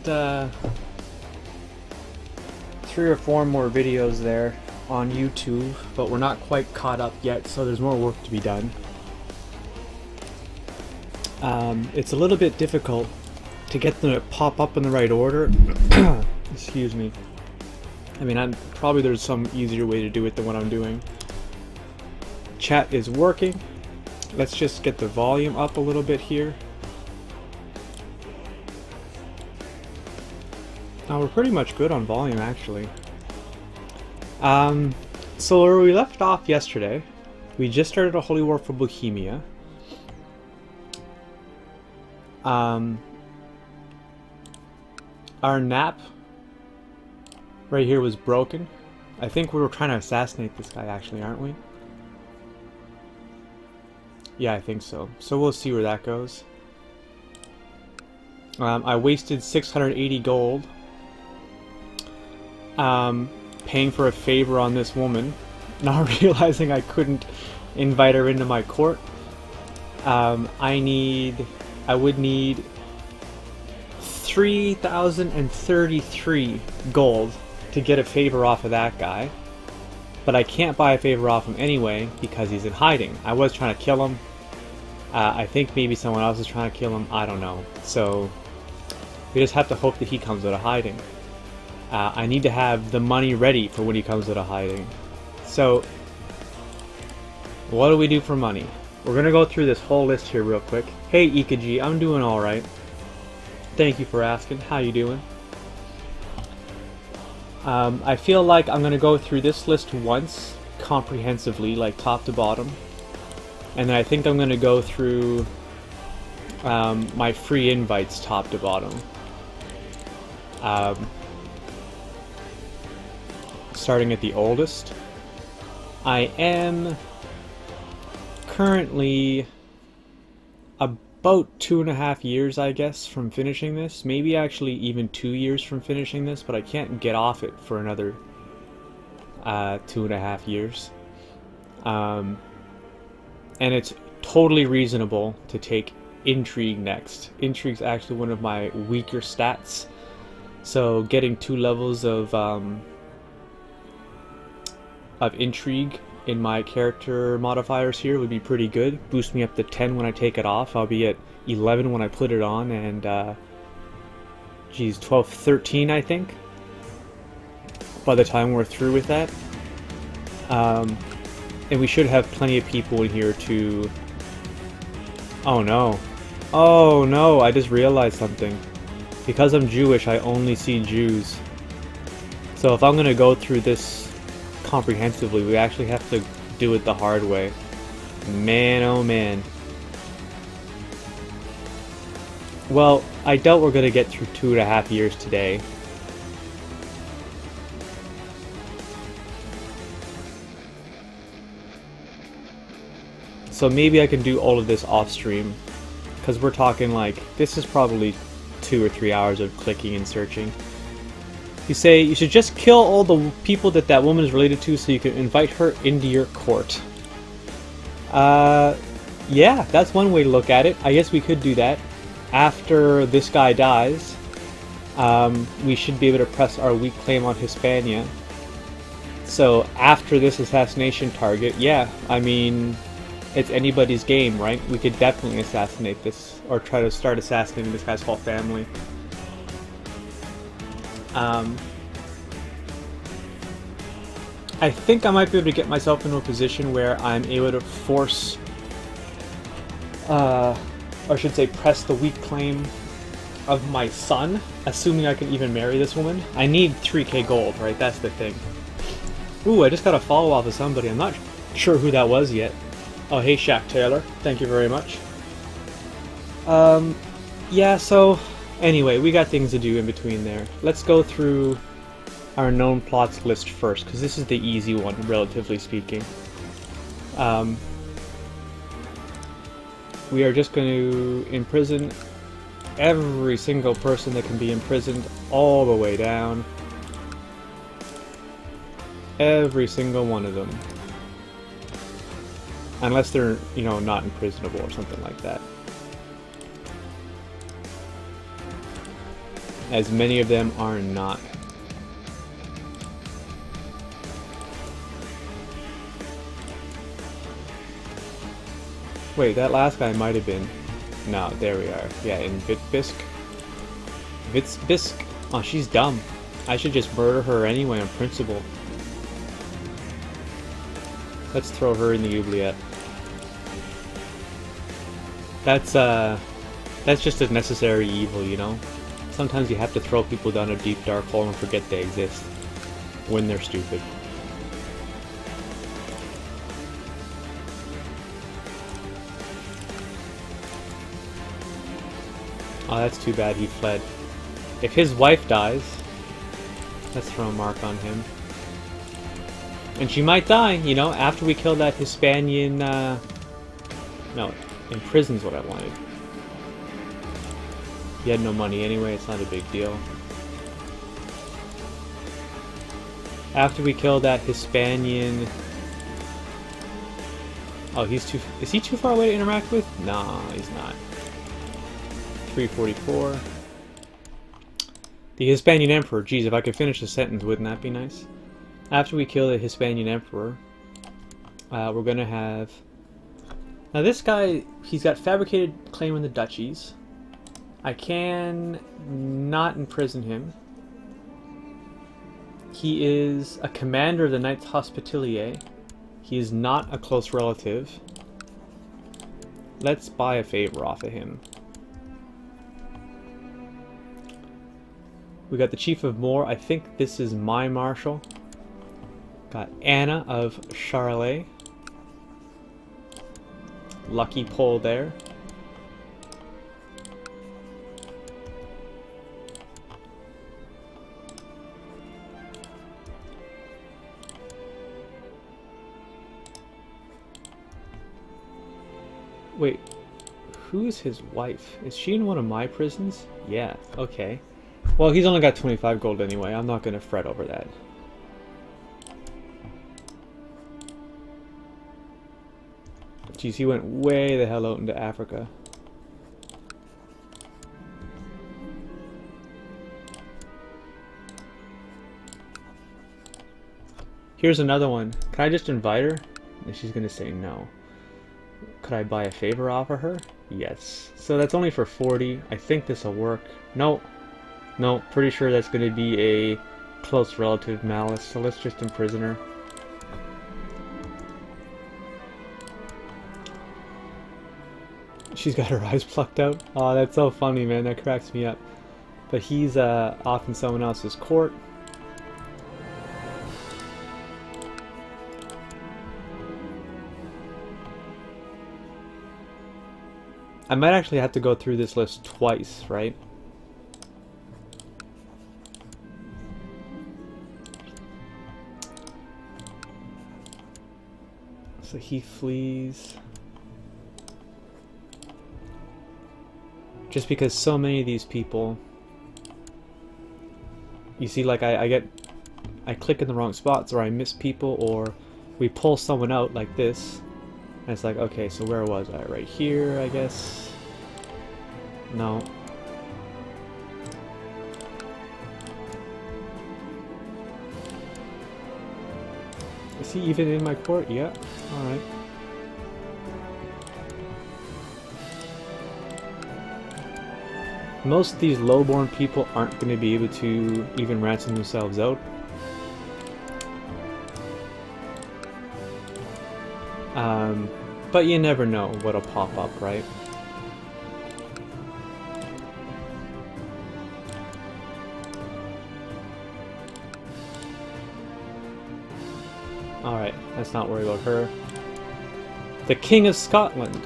3 or 4 more videos there on YouTube, but we're not quite caught up yet, so there's more work to be done. It's a little bit difficult to get them to pop up in the right order. Excuse me. I mean, probably there's some easier way to do it than what I'm doing. Chat is working. Let's just get the volume up a little bit here. Now we're pretty much good on volume, actually. So where we left off yesterday, we just started a holy war for Bohemia. Our nap right here was broken. I think we were trying to assassinate this guy, actually, aren't we? Yeah, I think so. So we'll see where that goes. I wasted 680 gold paying for a favor on this woman, not realizing I couldn't invite her into my court. I would need 3,033 gold to get a favor off of that guy, but I can't buy a favor off him anyway because he's in hiding. I was trying to kill him. I think maybe someone else is trying to kill him. I don't know. So we just have to hope that he comes out of hiding. I need to have the money ready for when he comes out of hiding. So what do we do for money? We're gonna go through this whole list here real quick. Hey Ikaji, I'm doing alright. Thank you for asking. How you doing? I feel like I'm gonna go through this list once, comprehensively, like top to bottom. And then I think I'm gonna go through my free invites top to bottom. Starting at the oldest. I am currently about 2.5 years, I guess, from finishing this. Maybe actually even 2 years from finishing this, but I can't get off it for another 2.5 years. And it's totally reasonable to take Intrigue next. Intrigue's actually one of my weaker stats, so getting 2 levels of Intrigue in my character modifiers here would be pretty good. Boost me up to 10 when I take it off. I'll be at 11 when I put it on, and geez, 12, 13 I think by the time we're through with that. And we should have plenty of people in here to... Oh no. Oh no, I just realized something. Because I'm Jewish, I only see Jews. So if I'm gonna go through this comprehensively, we actually have to do it the hard way. Man, oh man. Well, I doubt we're gonna get through 2.5 years today. So maybe I can do all of this off stream, because we're talking like, this is probably 2 or 3 hours of clicking and searching. You say you should just kill all the people that woman is related to so you can invite her into your court. Yeah, that's one way to look at it. I guess we could do that. After this guy dies, we should be able to press our weak claim on Hispania. So after this assassination target, yeah, I mean, it's anybody's game, right? We could definitely assassinate this, or try to start assassinating this guy's whole family. I think I might be able to get myself into a position where I'm able to force, or I should say press the weak claim of my son, assuming I can even marry this woman. I need 3k gold, right? That's the thing. Ooh, I just got a follow off of somebody. I'm not sure who that was yet. Oh, hey Shaq Taylor. Thank you very much. Yeah, so anyway, we got things to do in between there. Let's go through our known plots list first, because this is the easy one, relatively speaking. We are just going to imprison every single person that can be imprisoned all the way down. Every single one of them. Unless they're, you know, not imprisonable or something like that. as many of them are not. Wait, that last guy might have been... No, there we are. Yeah, in Vitbisk. Vitbisk. Oh, she's dumb. I should just murder her anyway on principle. Let's throw her in the oubliette. That's just a necessary evil, you know? Sometimes you have to throw people down a deep dark hole and forget they exist. When they're stupid. Oh, that's too bad he fled. If his wife dies, let's throw a mark on him. And she might die, you know, after we kill that Hispanian, no, imprison's what I wanted. He had no money anyway, it's not a big deal. After we kill that Hispanian... Oh, is he too far away to interact with? No, he's not. 344. The Hispanian Emperor. Geez, if I could finish the sentence, wouldn't that be nice? After we kill the Hispanian Emperor, we're gonna have... Now this guy, he's got fabricated claim in the duchies. I can not imprison him. He is a commander of the Knights Hospitalier. He is not a close relative. Let's buy a favor off of him. We got the Chief of Moor. I think this is my marshal. Got Anna of Charolais. Lucky pull there. Wait, who is his wife? Is she in one of my prisons? Yeah, okay. Well, he's only got 25 gold anyway. I'm not going to fret over that. Jeez, he went way the hell out into Africa. Here's another one. Can I just invite her? And she's going to say no. Could I buy a favor off of her? Yes. So that's only for 40. I think this will work. No. No, pretty sure that's going to be a close relative malice, so let's just imprison her. She's got her eyes plucked out. Oh, that's so funny, man. That cracks me up. But he's off in someone else's court. I might actually have to go through this list twice, right? So he flees. Just because so many of these people... You see, like, I click in the wrong spots, or I miss people, or we pull someone out like this. And it's like, okay, so where was I? Right here, I guess? No. Is he even in my court? Yeah. Alright. Most of these lowborn people aren't going to be able to even ransom themselves out. But you never know what'll pop up, right? Alright, let's not worry about her. The King of Scotland.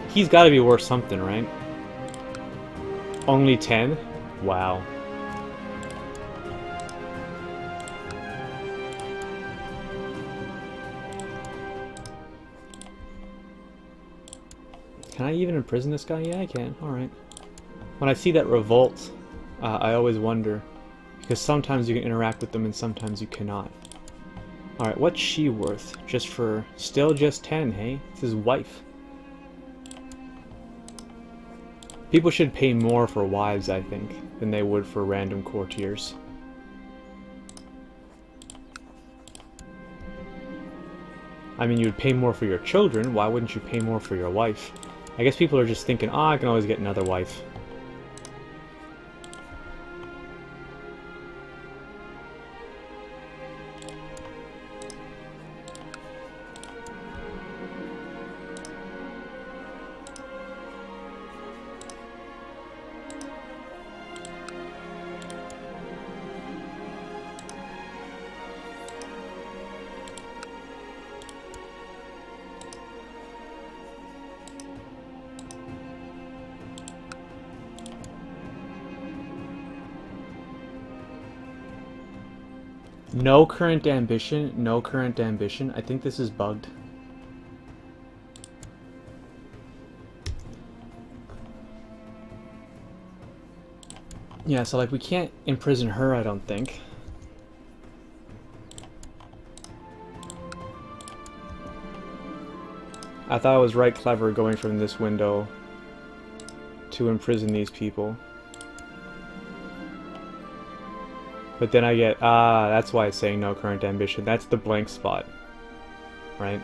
He's gotta be worth something, right? Only 10? Wow. Can I even imprison this guy? Yeah, I can. Alright. When I see that revolt, I always wonder. Because sometimes you can interact with them and sometimes you cannot. Alright, what's she worth? Just for... Still just 10, hey? It's his wife. People should pay more for wives, I think, than they would for random courtiers. I mean, you'd pay more for your children, why wouldn't you pay more for your wife? I guess people are just thinking, oh, I can always get another wife. No current ambition, no current ambition. I think this is bugged. Yeah, so like we can't imprison her, I don't think. I thought it was right clever going from this window to imprison these people. But then I get, that's why it's saying no current ambition. That's the blank spot, right?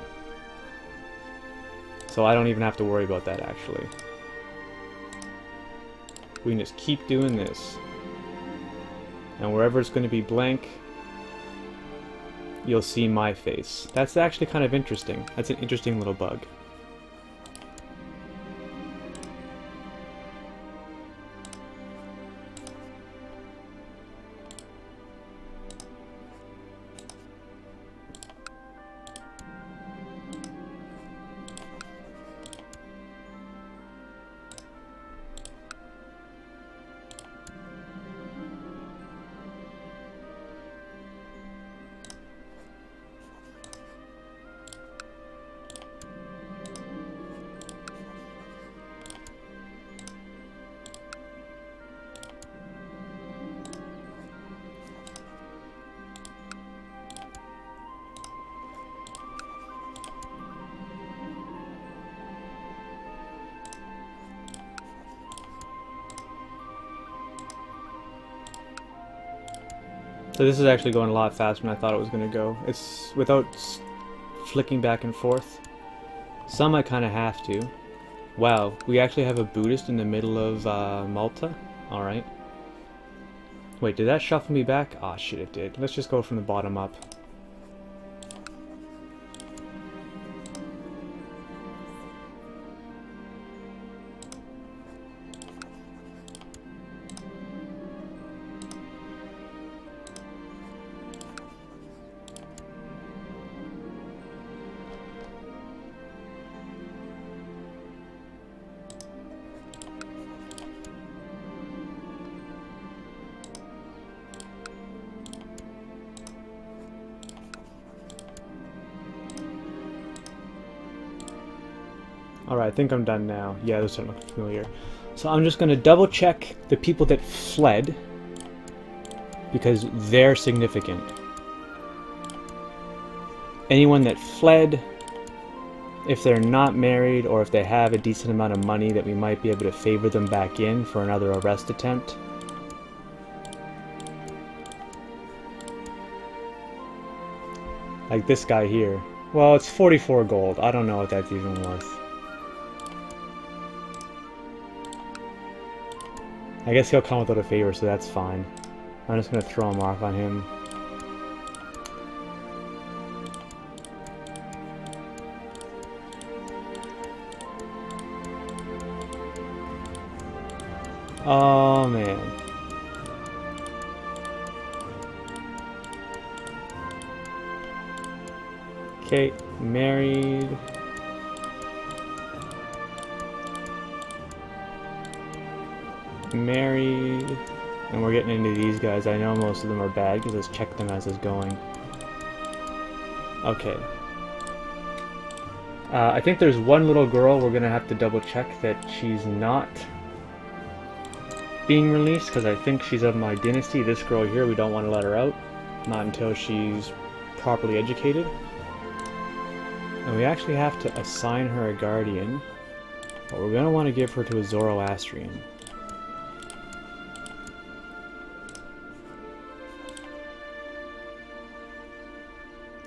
So I don't even have to worry about that, actually. We can just keep doing this. And wherever it's going to be blank, you'll see my face. That's actually kind of interesting. That's an interesting little bug. So this is actually going a lot faster than I thought it was going to go. It's without flicking back and forth. Some I kind of have to. Wow, we actually have a Buddhist in the middle of Malta? Alright. Wait, did that shuffle me back? Ah, shit, it did. Let's just go from the bottom up. Alright, I think I'm done now. Yeah, those don't look familiar. So I'm just going to double check the people that fled, because they're significant. Anyone that fled, if they're not married or if they have a decent amount of money that we might be able to favor them back in for another arrest attempt. Like this guy here. Well, it's 44 gold. I don't know what that's even worth. I guess he'll come without a favor, so that's fine. I'm just going to throw a mark on him. Oh, man. Okay, married. Married. And we're getting into these guys. I know most of them are bad because let's check them as it's going. Okay. I think there's one little girl we're going to have to double check that she's not being released because I think she's of my dynasty. This girl here, we don't want to let her out. Not until she's properly educated. And we actually have to assign her a guardian. But we're gonna want to give her to a Zoroastrian.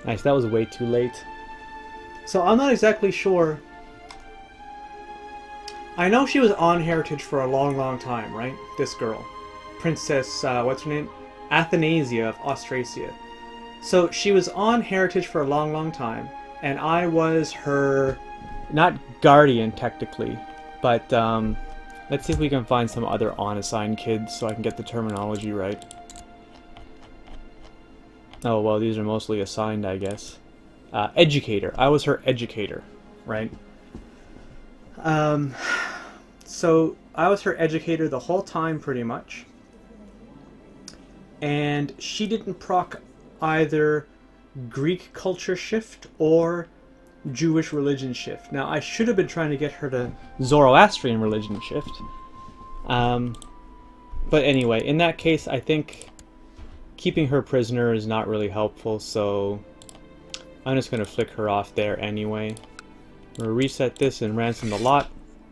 Nice, that was way too late. So I'm not exactly sure. I know she was on Heritage for a long, long time, right? This girl. Princess, what's her name? Athanasia of Austrasia. So she was on Heritage for a long, long time, and I was her, not guardian technically, but let's see if we can find some other unassigned kids so I can get the terminology right. Oh, well, these are mostly assigned, I guess. Educator. I was her educator, right? So I was her educator the whole time, pretty much. And she didn't proc either Greek culture shift or Jewish religion shift. Now, I should have been trying to get her to Zoroastrian religion shift. But anyway, in that case, I think keeping her prisoner is not really helpful, so I'm just going to flick her off there anyway. I'm going to reset this and ransom the lot.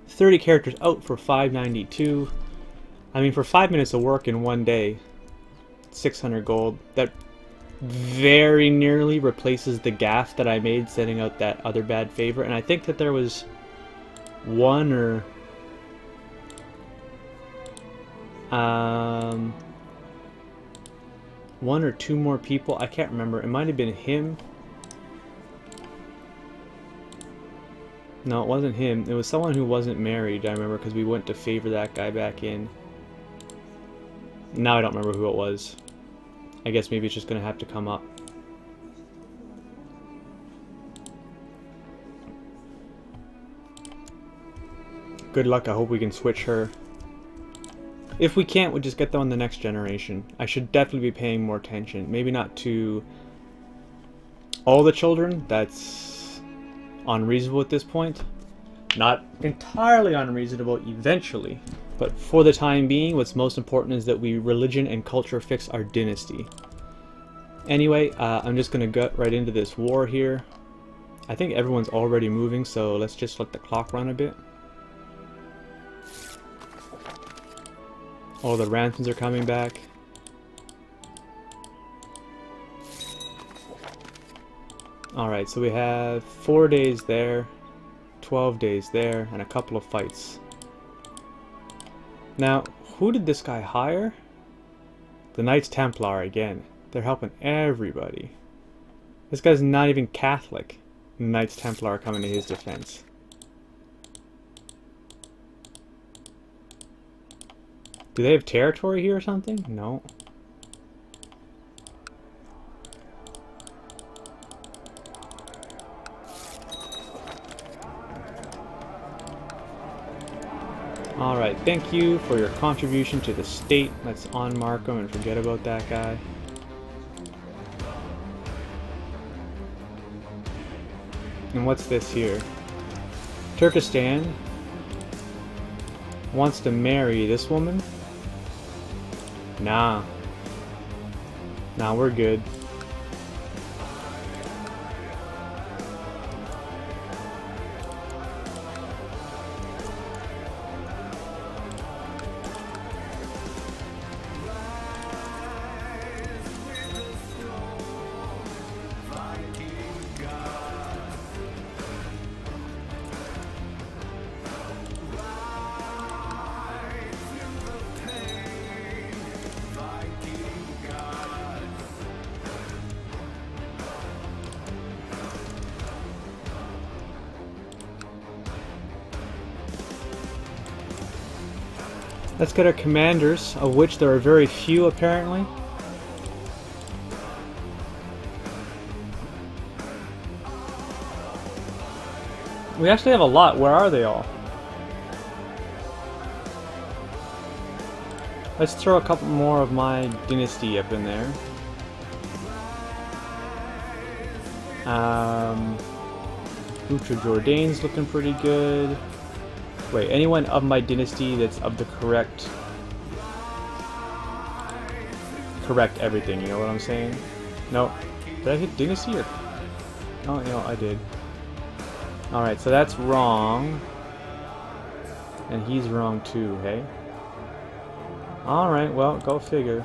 30 characters out for 592. I mean, for 5 minutes of work in one day, 600 gold. That very nearly replaces the gaff that I made sending out that other bad favor. And I think that there was one or two more people. I can't remember. It might have been him. No, it wasn't him. It was someone who wasn't married, I remember, because we went to favor that guy back in. Now I don't remember who it was. I guess maybe it's just going to have to come up. Good luck. I hope we can switch her. If we can't, we'll just get them on the next generation. I should definitely be paying more attention. Maybe not to all the children. That's unreasonable at this point. Not entirely unreasonable eventually. But for the time being, what's most important is that we religion and culture fix our dynasty. Anyway, I'm just going to gut right into this war here. I think everyone's already moving, so let's just let the clock run a bit. All the ransoms are coming back. Alright, so we have 4 days there, 12 days there, and a couple of fights. Now, who did this guy hire? The Knights Templar again. They're helping everybody. This guy's not even Catholic. The Knights Templar are coming to his defense. Do they have territory here or something? No. Alright, thank you for your contribution to the state. Let's unmark him and forget about that guy. And what's this here? Turkestan wants to marry this woman? Nah. Nah, we're good. Let's get our commanders, of which there are very few apparently. We actually have a lot. Where are they all? Let's throw a couple more of my dynasty up in there. Utra Jordane's looking pretty good. Wait, anyone of my dynasty that's of the correct everything, you know what I'm saying? No. Did I hit dynasty or? Oh, no, I did. Alright, so that's wrong. And he's wrong too, hey? Alright, well, go figure.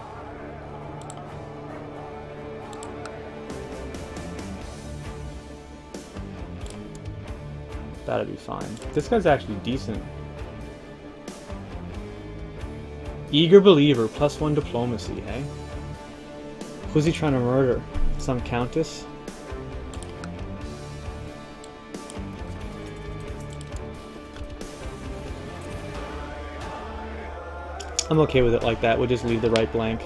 That'll be fine. This guy's actually decent. Eager believer, +1 diplomacy, hey? Who's he trying to murder? Some countess? I'm okay with it like that. We'll just leave the right blank.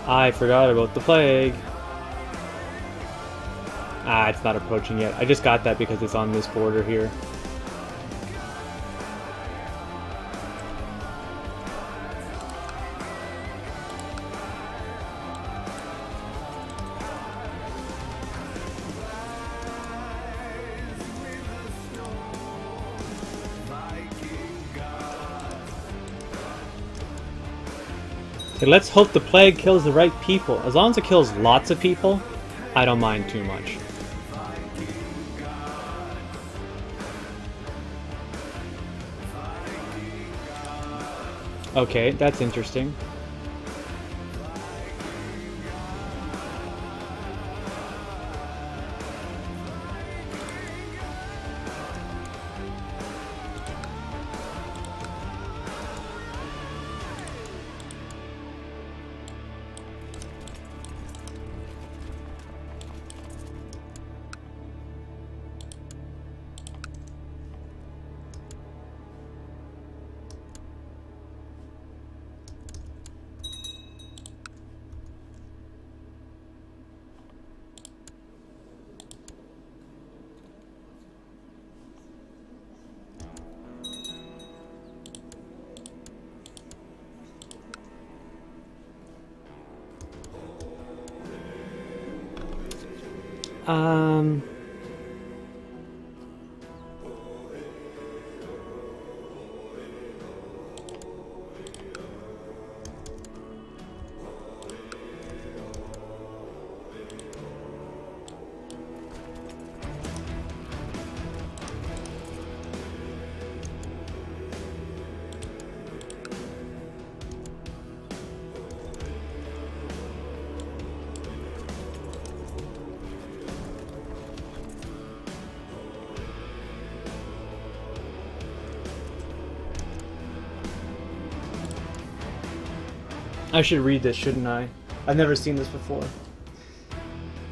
I forgot about the plague. Ah, it's not approaching yet. I just got that because it's on this border here. Okay, let's hope the plague kills the right people. As long as it kills lots of people, I don't mind too much. Okay, that's interesting. I should read this, shouldn't I? I've never seen this before.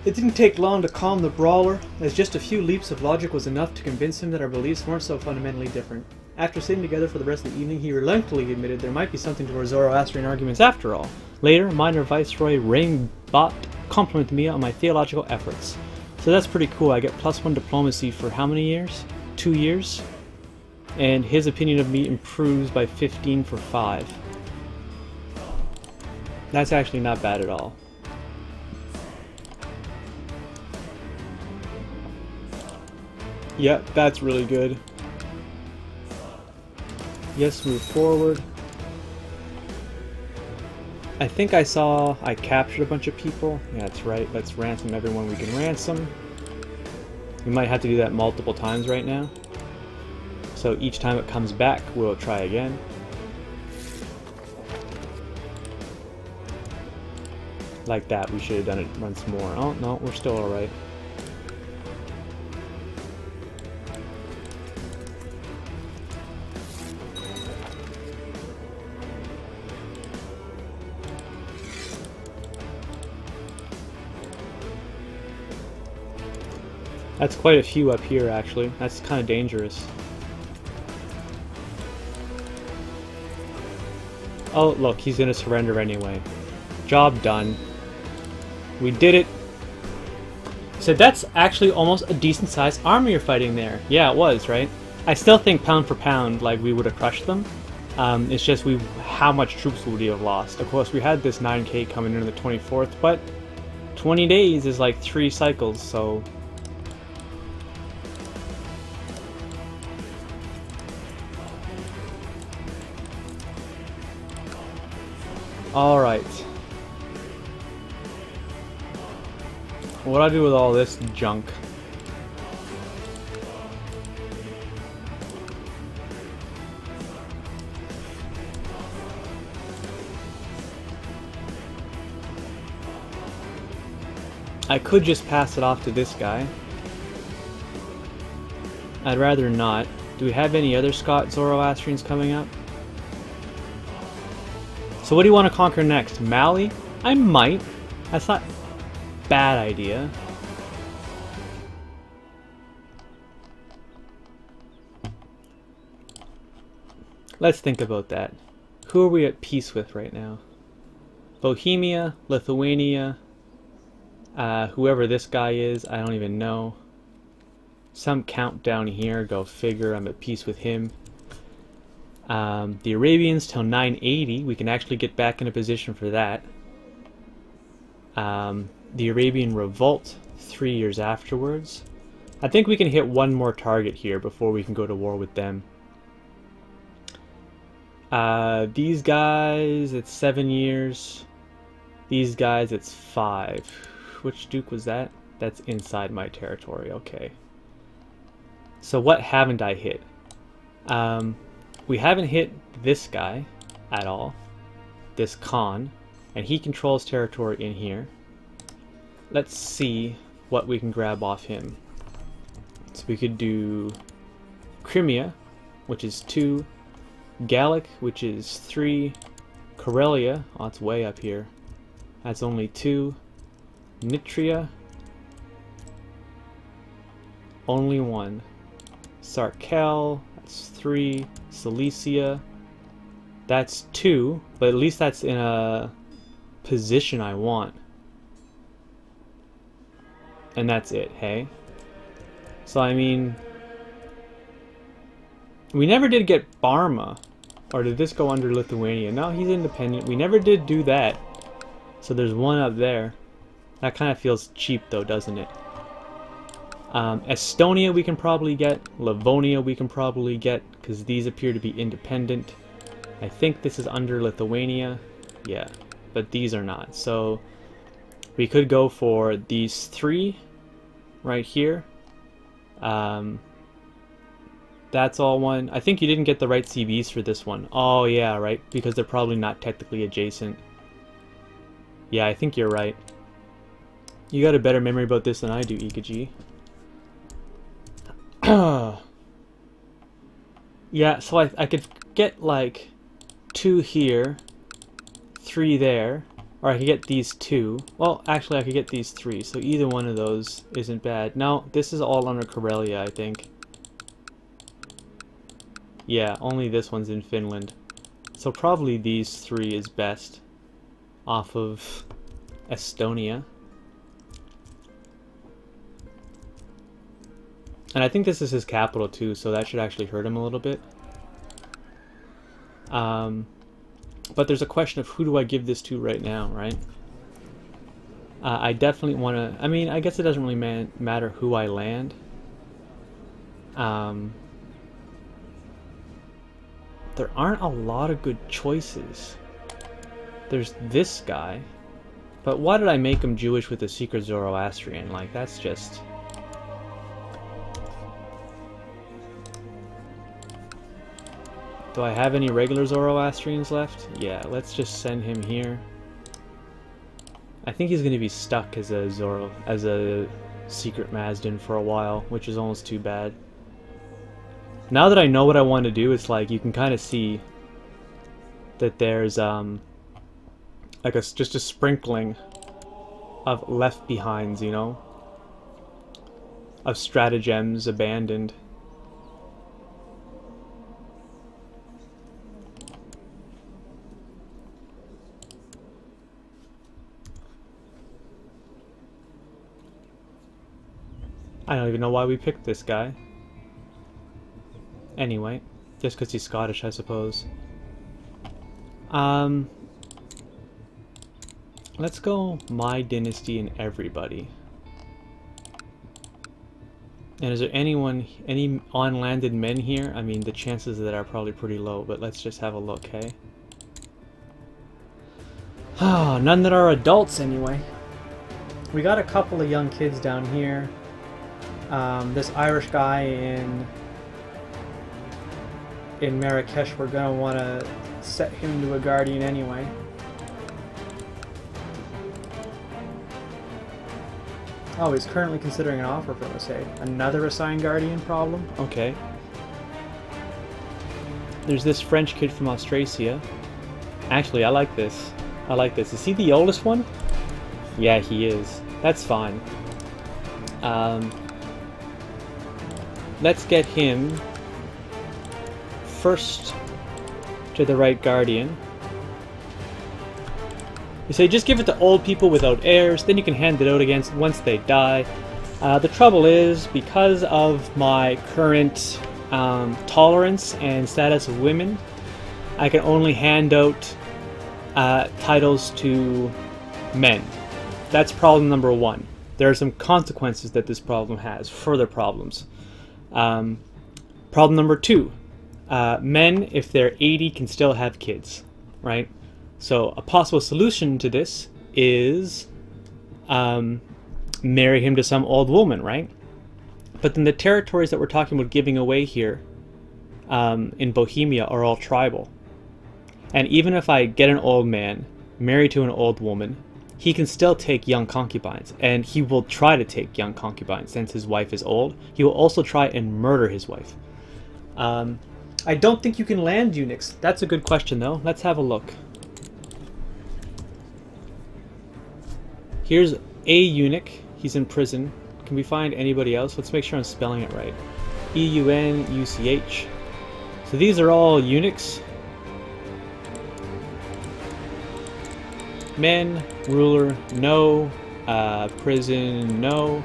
It didn't take long to calm the brawler, as just a few leaps of logic was enough to convince him that our beliefs weren't so fundamentally different. After sitting together for the rest of the evening, he reluctantly admitted there might be something to our Zoroastrian arguments after all. Later, minor Viceroy Rainbot complimented me on my theological efforts. So that's pretty cool. I get +1 diplomacy for how many years? 2 years? And his opinion of me improves by 15 for 5. That's actually not bad at all. Yep, that's really good. Yes, move forward. I think I saw I captured a bunch of people. Yeah, that's right. Let's ransom everyone we can ransom. We might have to do that multiple times right now. So each time it comes back, we'll try again. Like that, we should have done it once more. Oh, no, we're still alright. That's quite a few up here, actually. That's kind of dangerous. Oh, look, he's gonna surrender anyway. Job done. We did it. So that's actually almost a decent-sized army you're fighting there. Yeah, it was, right? I still think pound for pound, like, we would have crushed them. It's just how much troops would we have lost? Of course, we had this 9k coming in the 24th, but 20 days is like 3 cycles, so... Alright. What do I do with all this junk? I could just pass it off to this guy. I'd rather not. Do we have any other Scott Zoroastrians coming up? So what do you want to conquer next? Mali? I might. That's not a bad idea. Let's think about that. Who are we at peace with right now? Bohemia, Lithuania, whoever this guy is, I don't even know. Some count down here, go figure, I'm at peace with him. The Arabians till 980, we can actually get back in a position for that. The Arabian Revolt, 3 years afterwards. I think we can hit one more target here before we can go to war with them. These guys, it's 7 years. These guys, it's 5. Which duke was that? That's inside my territory, okay. So what haven't I hit? We haven't hit this guy at all. This Khan. And he controls territory in here. Let's see what we can grab off him. So we could do Crimea, which is 2. Gallic, which is 3. Karelia, oh, it's way up here. That's only 2. Nitria, only 1. Sarkel, that's 3. Cilicia, that's 2, but at least that's in a position I want. And that's it, hey? So I mean, we never did get Barma. Or did this go under Lithuania? No, he's independent. We never did do that. So there's one up there. That kind of feels cheap though, doesn't it? Estonia we can probably get. Livonia we can probably get, because these appear to be independent. I think this is under Lithuania. Yeah, but these are not. So we could go for these 3 right here. That's all one. I think you didn't get the right CBs for this one. Oh yeah, right, because they're probably not technically adjacent. Yeah, I think you're right. You got a better memory about this than I do, Ikaji. Yeah, so I could get like 2 here, 3 there, or I could get these 2. Well, actually I could get these 3, so either one of those isn't bad. No, this is all under Karelia, I think. Yeah, only this one's in Finland. So probably these 3 is best off of Estonia. And I think this is his capital too, so that should actually hurt him a little bit. But there's a question of who do I give this to right now, right? I definitely want to... I mean, I guess it doesn't really matter who I land. There aren't a lot of good choices. There's this guy. But why did I make him Jewish with a secret Zoroastrian? Like, that's just... Do I have any regular Zoroastrians left? Yeah, let's just send him here. I think he's going to be stuck as a secret Mazdan for a while, which is almost too bad. Now that I know what I want to do, it's like you can kind of see that there's like just a sprinkling of left behinds, you know, of stratagems abandoned. I don't even know why we picked this guy. Anyway, just because he's Scottish, I suppose. Let's go my dynasty and everybody. And is there any on-landed men here? I mean, the chances of that are probably pretty low, but let's just have a look, hey? Ah, none that are adults, anyway. We got a couple of young kids down here. This Irish guy in Marrakesh, we're gonna want to set him to a guardian anyway. Oh, he's currently considering an offer from us, eh? Another assigned guardian problem? Okay. There's this French kid from Austrasia. Actually, I like this. I like this. Is he the oldest one? Yeah, he is. That's fine. Let's get him first to the right guardian. You say just give it to old people without heirs, then you can hand it out again once they die. The trouble is, because of my current tolerance and status of women, I can only hand out titles to men. That's problem number one. There are some consequences that this problem has, further problems. Problem number two, men, if they're 80, can still have kids, right? So a possible solution to this is marry him to some old woman, right? But then the territories that we're talking about giving away here in Bohemia are all tribal. And even if I get an old man married to an old woman, he can still take young concubines, and he will try to take young concubines since his wife is old. He will also try and murder his wife. I don't think you can land eunuchs. That's a good question though. Let's have a look. Here's a eunuch. He's in prison. Can we find anybody else? Let's make sure I'm spelling it right. E-U-N-U-C-H. So these are all eunuchs. Men, ruler, no. Prison, no.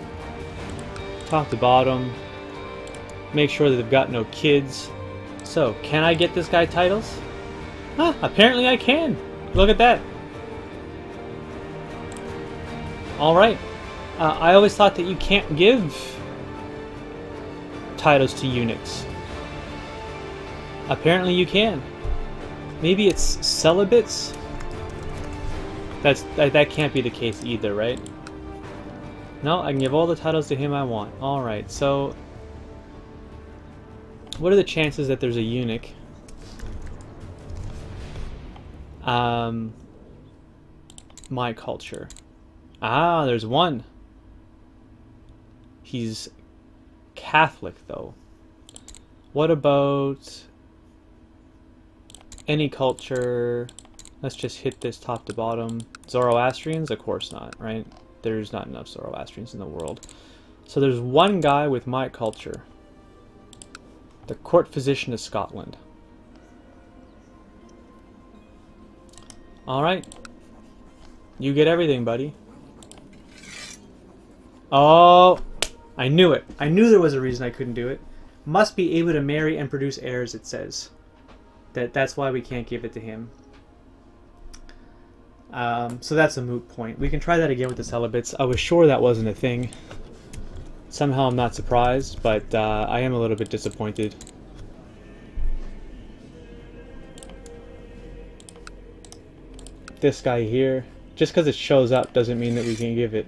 Top to bottom. Make sure that they've got no kids. So, can I get this guy titles? Huh, apparently I can. Look at that. Alright. I always thought that you can't give titles to eunuchs. Apparently you can. Maybe it's celibates? That can't be the case either, right? No, I can give all the titles to him I want. Alright, so what are the chances that there's a eunuch? My culture. Ah, there's one. He's Catholic, though. What about any culture? Let's just hit this top to bottom. Zoroastrians? Of course not, right? There's not enough Zoroastrians in the world. So there's one guy with my culture. The court physician of Scotland. Alright. You get everything, buddy. Oh, I knew it. I knew there was a reason I couldn't do it. Must be able to marry and produce heirs, it says. That's why we can't give it to him. So that's a moot point. We can try that again with the celibates. I was sure that wasn't a thing. Somehow I'm not surprised, but I am a little bit disappointed. This guy here, just because it shows up doesn't mean that we can give it.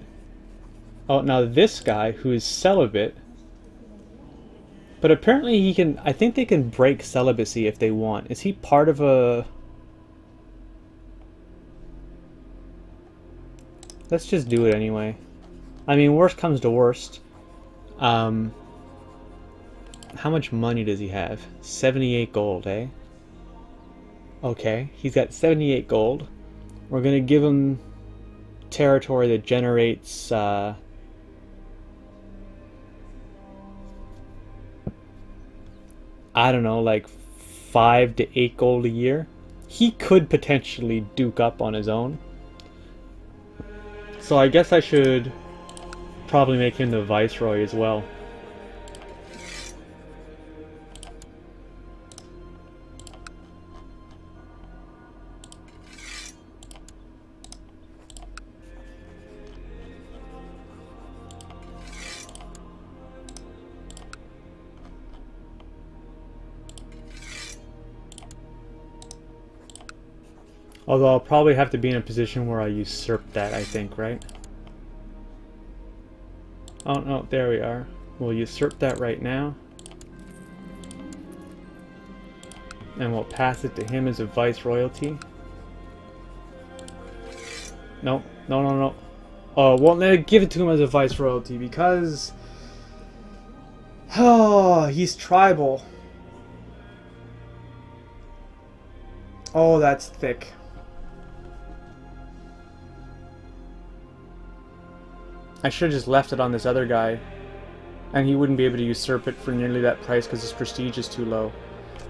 Oh, now this guy who is celibate, but apparently he can, I think they can break celibacy if they want. Is he part of a... Let's just do it anyway. I mean, worst comes to worst. How much money does he have? 78 gold, eh? Okay, he's got 78 gold. We're gonna give him territory that generates I don't know, like 5 to 8 gold a year. He could potentially duke up on his own. So I guess I should probably make him the viceroy as well. Although I'll probably have to be in a position where I usurp that, I think, right? Oh no, there we are. We'll usurp that right now. And we'll pass it to him as a vice royalty. No, no, no, no. Oh, well, give it to him as a vice royalty because... Oh, he's tribal. Oh, that's thick. I should have just left it on this other guy. And he wouldn't be able to usurp it for nearly that price because his prestige is too low.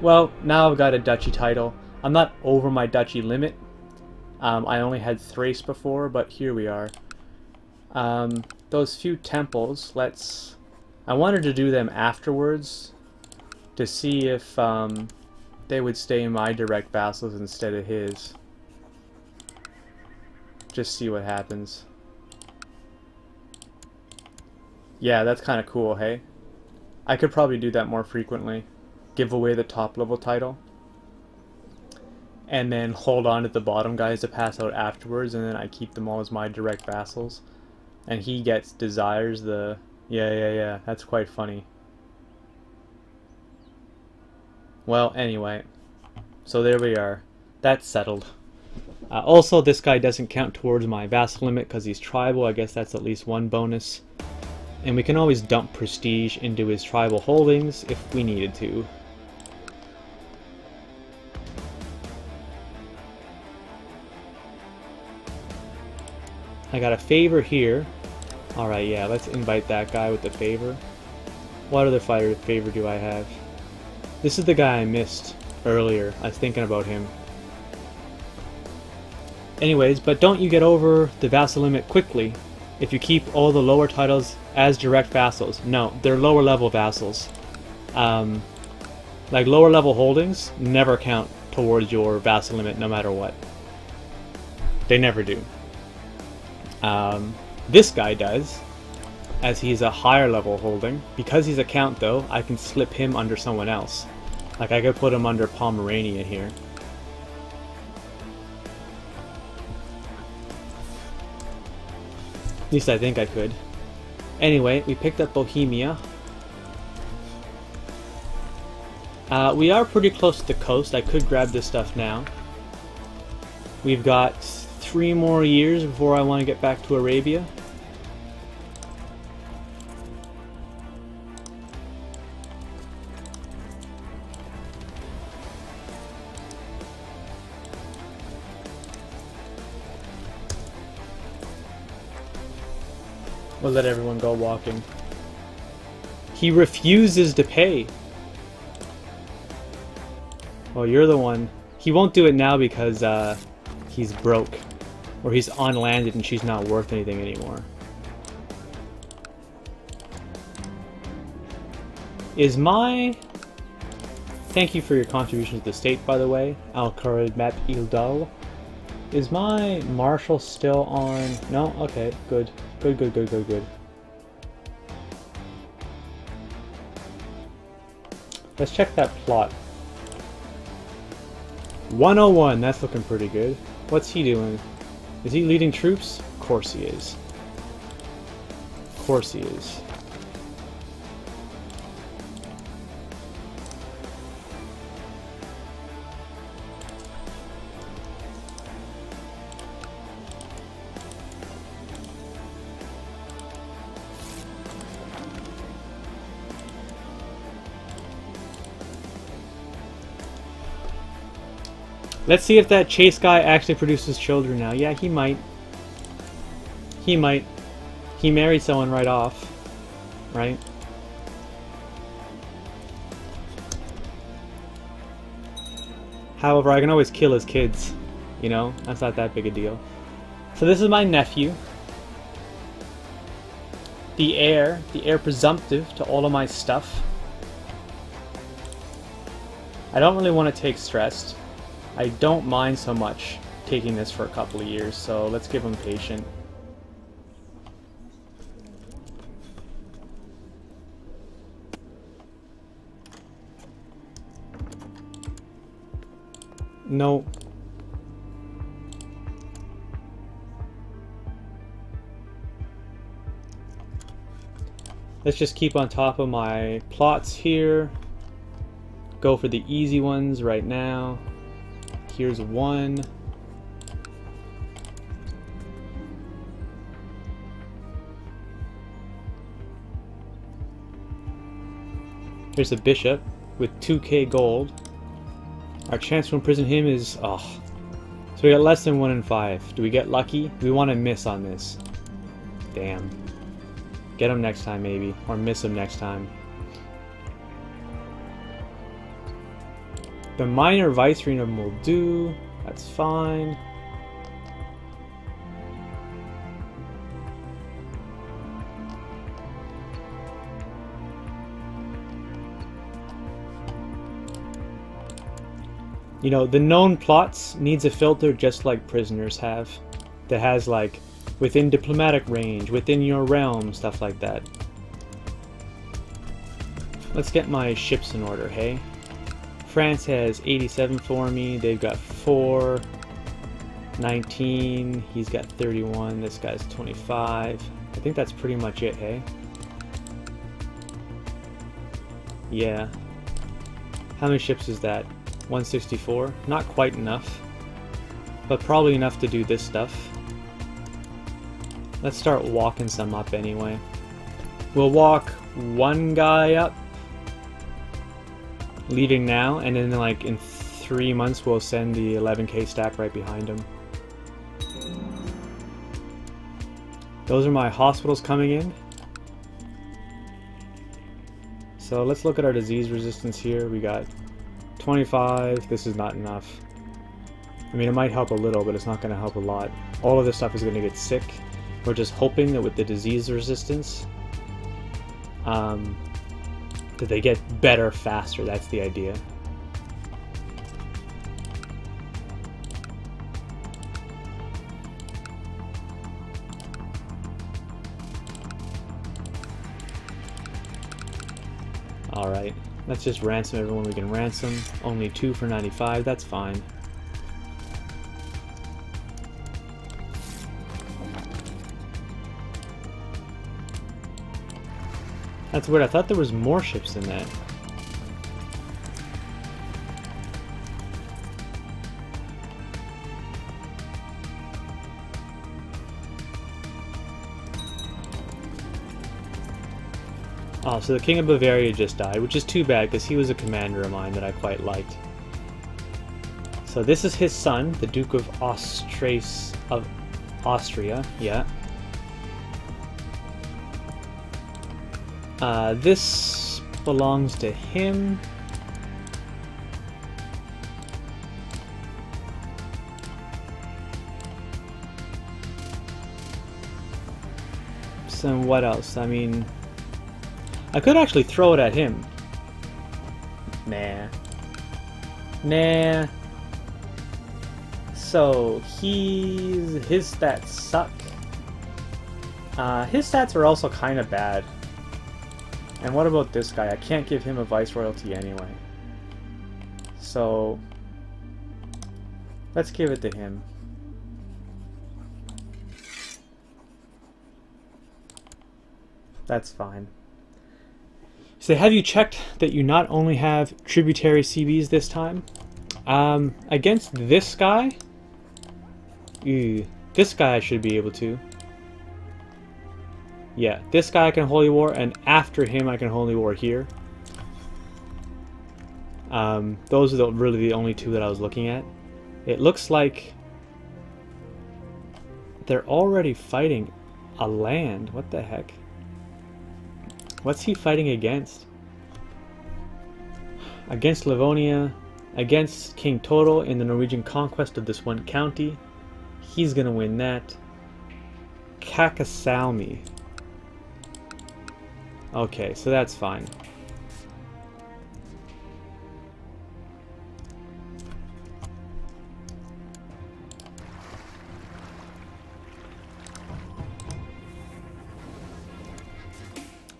Well, now I've got a duchy title. I'm not over my duchy limit. I only had Thrace before, but here we are. Those few temples, I wanted to do them afterwards to see if they would stay my direct vassals instead of his. Just see what happens. Yeah, that's kind of cool, hey? I could probably do that more frequently. Give away the top level title. And then hold on to the bottom guys to pass out afterwards, and then I keep them all as my direct vassals. And he desires the... Yeah, that's quite funny. Well, anyway. So there we are. That's settled. Also, this guy doesn't count towards my vassal limit because he's tribal. I guess that's at least one bonus. And we can always dump prestige into his tribal holdings if we needed to. I got a favor here. Alright, yeah, let's invite that guy with the favor. What other fighter favor do I have? This is the guy I missed earlier. I was thinking about him. Anyways, but don't you get over the vassal limit quickly if you keep all the lower titles as direct vassals. No, they're lower level vassals. Like lower level holdings never count towards your vassal limit no matter what. They never do. This guy does, as he's a higher level holding. Because he's a count though, I can slip him under someone else. Like I could put him under Pomerania here. At least I think I could. Anyway, we picked up Bohemia. We are pretty close to the coast. I could grab this stuff now. We've got 3 more years before I want to get back to Arabia. We'll let everyone go walking. He refuses to pay. Oh, you're the one. He won't do it now because he's broke. Or he's unlanded and she's not worth anything anymore. Is my... Thank you for your contribution to the state, by the way. Al-Karamat Ildal. Is my marshal still on... No? Okay, good. Good. Let's check that plot. 101, that's looking pretty good. What's he doing? Is he leading troops? Of course he is. Of course he is. Let's see if that Chase guy actually produces children now. Yeah, he might. He might. He married someone right off, right? However, I can always kill his kids. You know, that's not that big a deal. So this is my nephew. The heir presumptive to all of my stuff. I don't really want to take stressed. I don't mind so much taking this for a couple of years, so let's give him patient. No. Let's just keep on top of my plots here. Go for the easy ones right now. Here's one. Here's a bishop with 2k gold. Our chance to imprison him is... oh. So we got less than 1 in 5. Do we get lucky? We want to miss on this. Damn. Get him next time maybe. Or miss him next time. The minor viceregnum will do. That's fine. You know, the known plots needs a filter just like prisoners have. That has like, within diplomatic range, within your realm, stuff like that. Let's get my ships in order, hey? France has 87 for me, they've got 4, 19, he's got 31, this guy's 25. I think that's pretty much it, hey? Yeah. How many ships is that? 164? Not quite enough, but probably enough to do this stuff. Let's start walking some up anyway. We'll walk one guy up, leaving now, and then like in 3 months we'll send the 11k stack right behind him. Those are my hospitals coming in. So let's look at our disease resistance here. We got 25, this is not enough. I mean, it might help a little, but it's not going to help a lot. All of this stuff is going to get sick. We're just hoping that with the disease resistance, that they get better faster. That's the idea. Alright. Let's just ransom everyone we can ransom. Only 2 for 95, that's fine. That's weird, I thought there was more ships than that. Oh, so the King of Bavaria just died, which is too bad because he was a commander of mine that I quite liked. So this is his son, the Duke of Austria, yeah. This belongs to him. So what else? I mean, I could actually throw it at him. Nah. Nah. So his stats suck. His stats are also kind of bad. And what about this guy? I can't give him a viceroyalty anyway. So let's give it to him. That's fine. So have you checked that you not only have tributary CBs this time? Against this guy? This guy I should be able to. Yeah, this guy I can Holy War, and after him I can Holy War here. Those are really the only two that I was looking at. It looks like they're already fighting a land. What the heck? What's he fighting against? Against Livonia, against King Toro in the Norwegian conquest of this one county. He's gonna win that. Kakasalmi. Okay, so that's fine.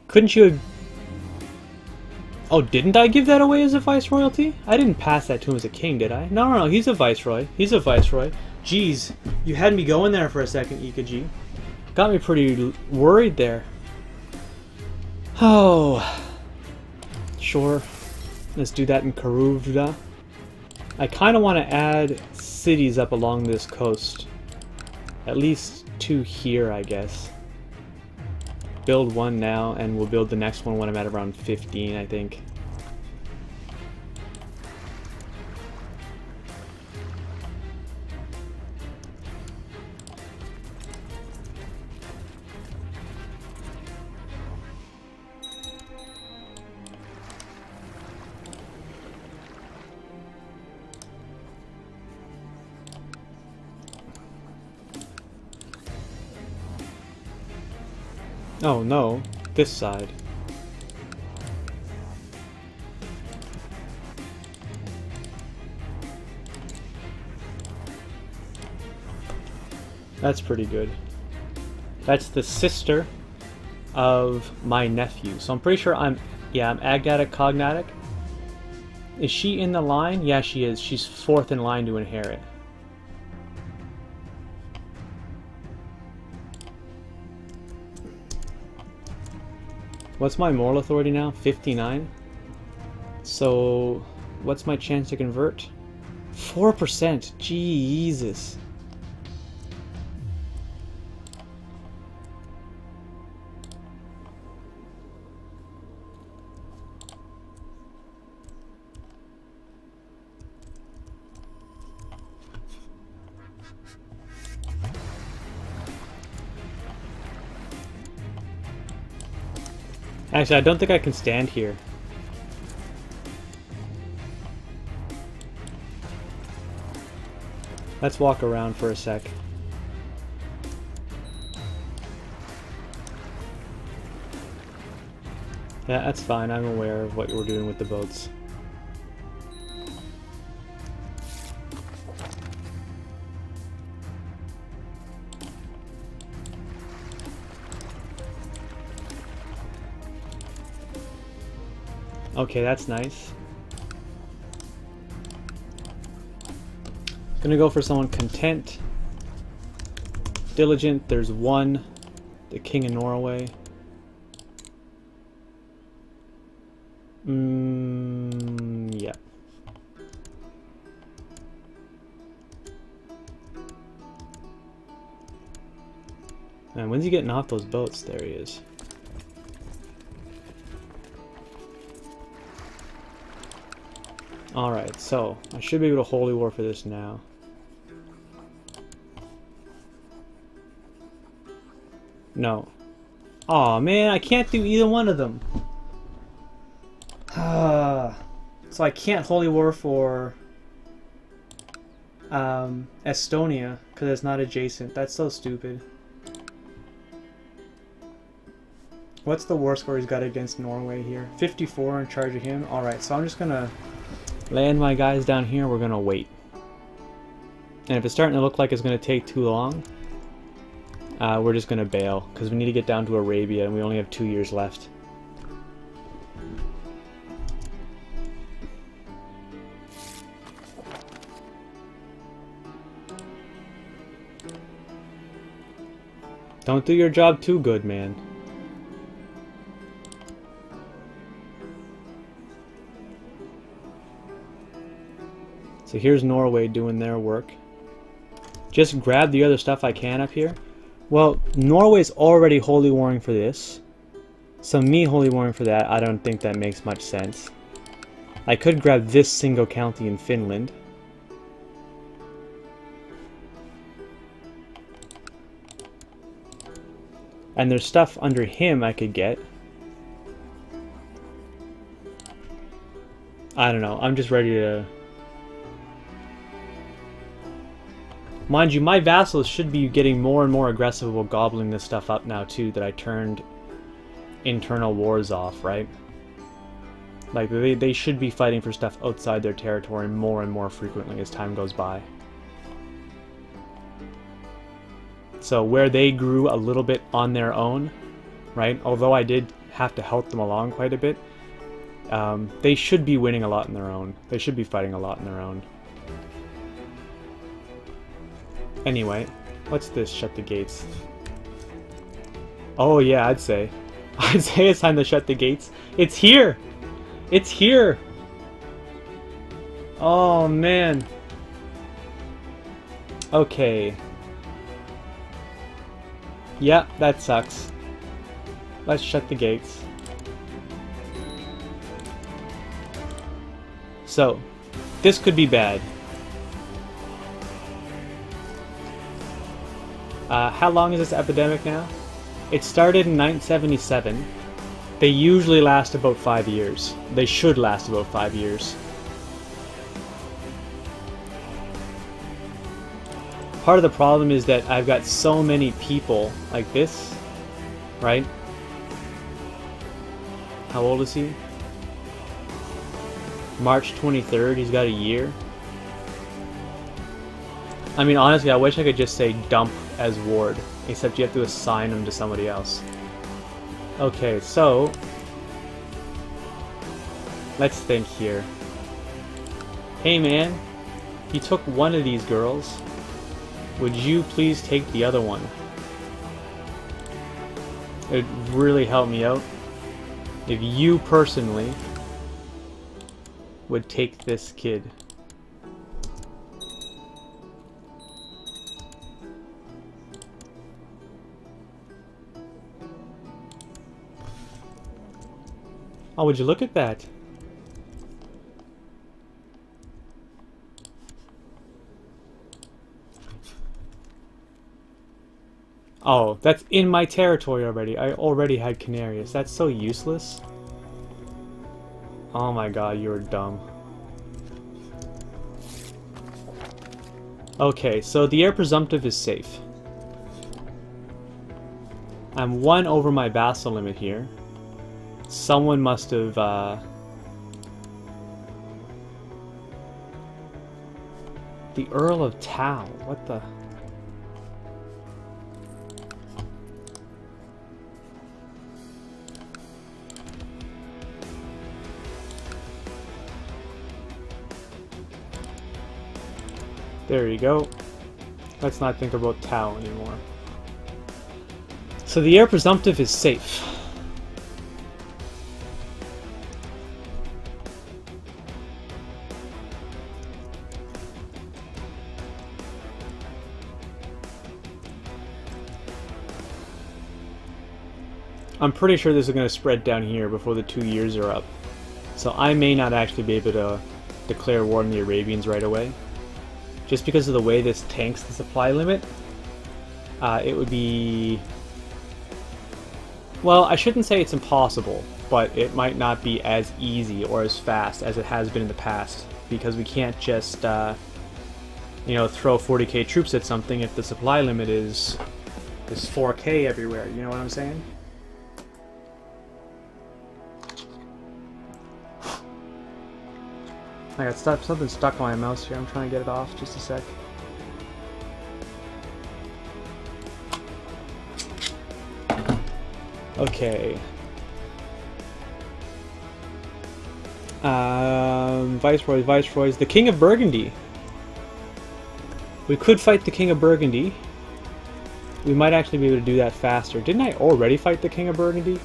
Couldn't you have... Oh, didn't I give that away as a viceroyalty? I didn't pass that to him as a king, did I? No, he's a viceroy. He's a viceroy. Jeez, you had me going there for a second, EKG. Got me pretty worried there. Oh, sure. Let's do that in Karuvda. I kind of want to add cities up along this coast. At least 2 here, I guess. Build 1 now, and we'll build the next one when I'm at around 15, I think. Oh no, this side. That's pretty good. That's the sister of my nephew. So I'm pretty sure I'm Agdatic Cognatic. Is she in the line? Yeah, she is. She's 4th in line to inherit. What's my moral authority now? 59? So, what's my chance to convert? 4%! Jesus! Actually, I don't think I can stand here. Let's walk around for a sec. Yeah, that's fine. I'm aware of what we're doing with the boats. Okay, that's nice. Gonna go for someone content. Diligent, there's 1. The King of Norway. Yeah. And when's he getting off those boats? There he is. Alright, so I should be able to holy war for this now. No. Aw, man, I can't do either one of them. So I can't holy war for Estonia because it's not adjacent. That's so stupid. What's the war score he's got against Norway here? 54 in charge of him. Alright, so I'm just gonna land my guys down here. We're gonna wait. And if it's starting to look like it's gonna take too long, we're just gonna bail because we need to get down to Arabia and we only have 2 years left. Don't do your job too good, man. So here's Norway doing their work. Just grab the other stuff I can up here. Well, Norway's already holy warring for this. So me holy warring for that, I don't think that makes much sense. I could grab this single county in Finland. And there's stuff under him I could get. I don't know, I'm just ready to... Mind you, my vassals should be getting more and more aggressive while gobbling this stuff up now too, that I turned internal wars off, right? Like, they should be fighting for stuff outside their territory more and more frequently as time goes by. So where they grew a little bit on their own, right? Although I did have to help them along quite a bit, they should be winning a lot on their own. They should be fighting a lot on their own. Anyway, what's this? Shut the gates. Oh yeah, I'd say. Isaiah, it's time to shut the gates. It's here! It's here! Oh, man. Okay. Yeah, that sucks. Let's shut the gates. So, this could be bad. How long is this epidemic now? It started in 1977. They usually last about 5 years. They should last about 5 years. Part of the problem is that I've got so many people like this, right? How old is he? March 23rd, he's got a year. I mean, honestly, I wish I could just say dump as ward, except you have to assign him to somebody else. Okay, so let's think here. Hey man, you took one of these girls. Would you please take the other one? It'd really help me out if you personally would take this kid. Oh, would you look at that? Oh, that's in my territory already. I already had Canarius. That's so useless. Oh my god, you're dumb. Okay, so the heir presumptive is safe. I'm 1 over my vassal limit here. Someone must have, the Earl of Tau. What the... There you go. Let's not think about Tau anymore. So the heir presumptive is safe. I'm pretty sure this is going to spread down here before the 2 years are up. So I may not actually be able to declare war on the Arabians right away. Just because of the way this tanks the supply limit, it would be... Well, I shouldn't say it's impossible, but it might not be as easy or as fast as it has been in the past. Because we can't just, you know, throw 40k troops at something if the supply limit is 4k everywhere, you know what I'm saying? I got something stuck on my mouse here. I'm trying to get it off. Just a sec. Okay. Viceroys. The King of Burgundy. We could fight the King of Burgundy. We might actually be able to do that faster. Didn't I already fight the King of Burgundy?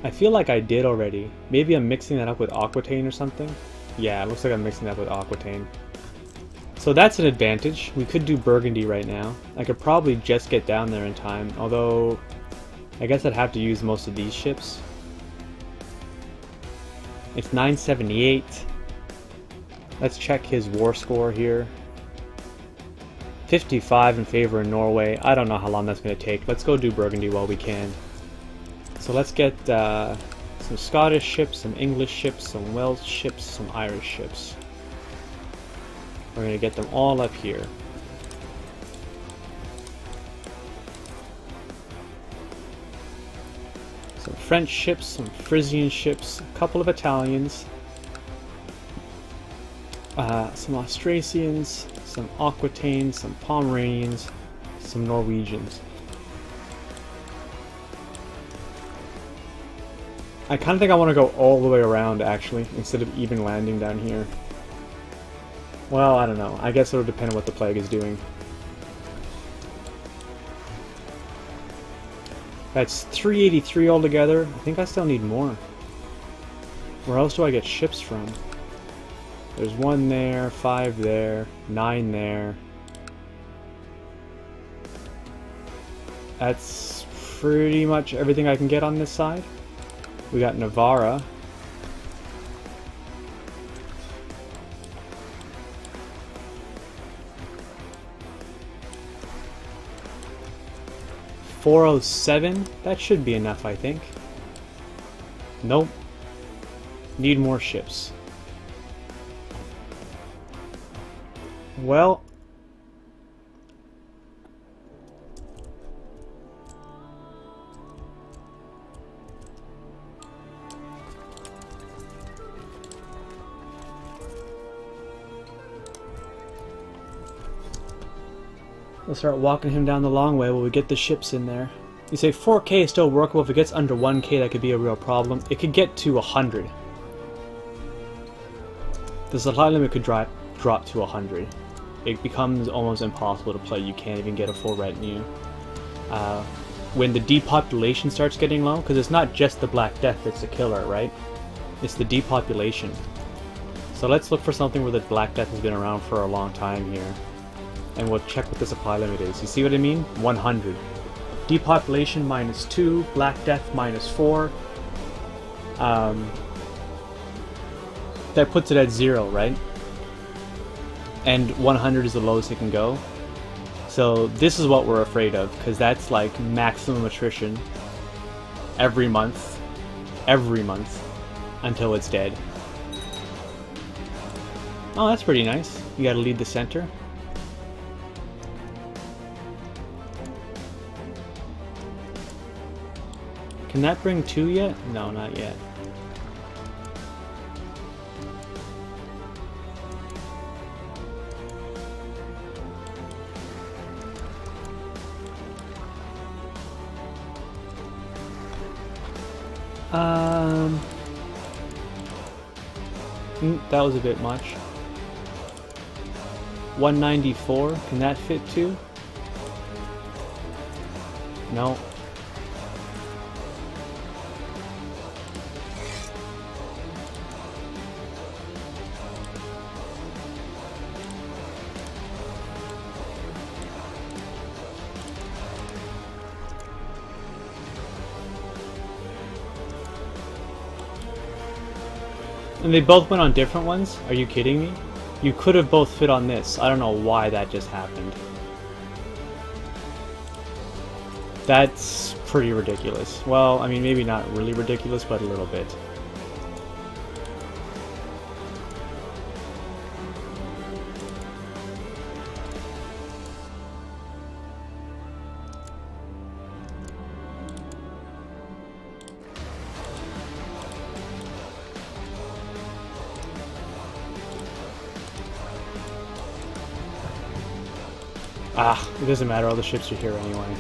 I feel like I did already. Maybe I'm mixing that up with Aquitaine or something. Yeah, it looks like I'm mixing that with Aquitaine. So that's an advantage. We could do Burgundy right now. I could probably just get down there in time, although I guess I'd have to use most of these ships. It's 978. Let's check his war score here. 55 in favor of Norway. I don't know how long that's going to take. Let's go do Burgundy while we can. So let's get some Scottish ships, some English ships, some Welsh ships, some Irish ships. We're going to get them all up here. Some French ships, some Frisian ships, a couple of Italians, some Austrasians, some Aquitaines, some Pomeranians, some Norwegians. I kind of think I want to go all the way around, actually, instead of even landing down here. Well, I don't know. I guess it'll depend on what the plague is doing. That's 383 altogether. I think I still need more. Where else do I get ships from? There's 1 there, 5 there, 9 there. That's pretty much everything I can get on this side. We got Navarra. $407? That should be enough, I think. Nope. Need more ships. Well, we'll start walking him down the long way while we get the ships in there. You say 4K is still workable. If it gets under 1K, that could be a real problem. It could get to 100. The supply limit could drop to 100. It becomes almost impossible to play. You can't even get a full retinue. When the depopulation starts getting low, because it's not just the Black Death that's the killer, right? It's the depopulation. So let's look for something where the Black Death has been around for a long time here. And we'll check what the supply limit is. You see what I mean? 100. Depopulation -2, Black Death -4. That puts it at 0, right? And 100 is the lowest it can go. So this is what we're afraid of, because that's like maximum attrition every month, until it's dead. Oh, that's pretty nice. You gotta lead the center. Can that bring 2 yet? No, not yet. That was a bit much. 194, can that fit too? No. And they both went on different ones? Are you kidding me? You could have both fit on this. I don't know why that just happened. That's pretty ridiculous. Well, I mean, maybe not really ridiculous, but a little bit. Ah, it doesn't matter, all the ships are here anyway.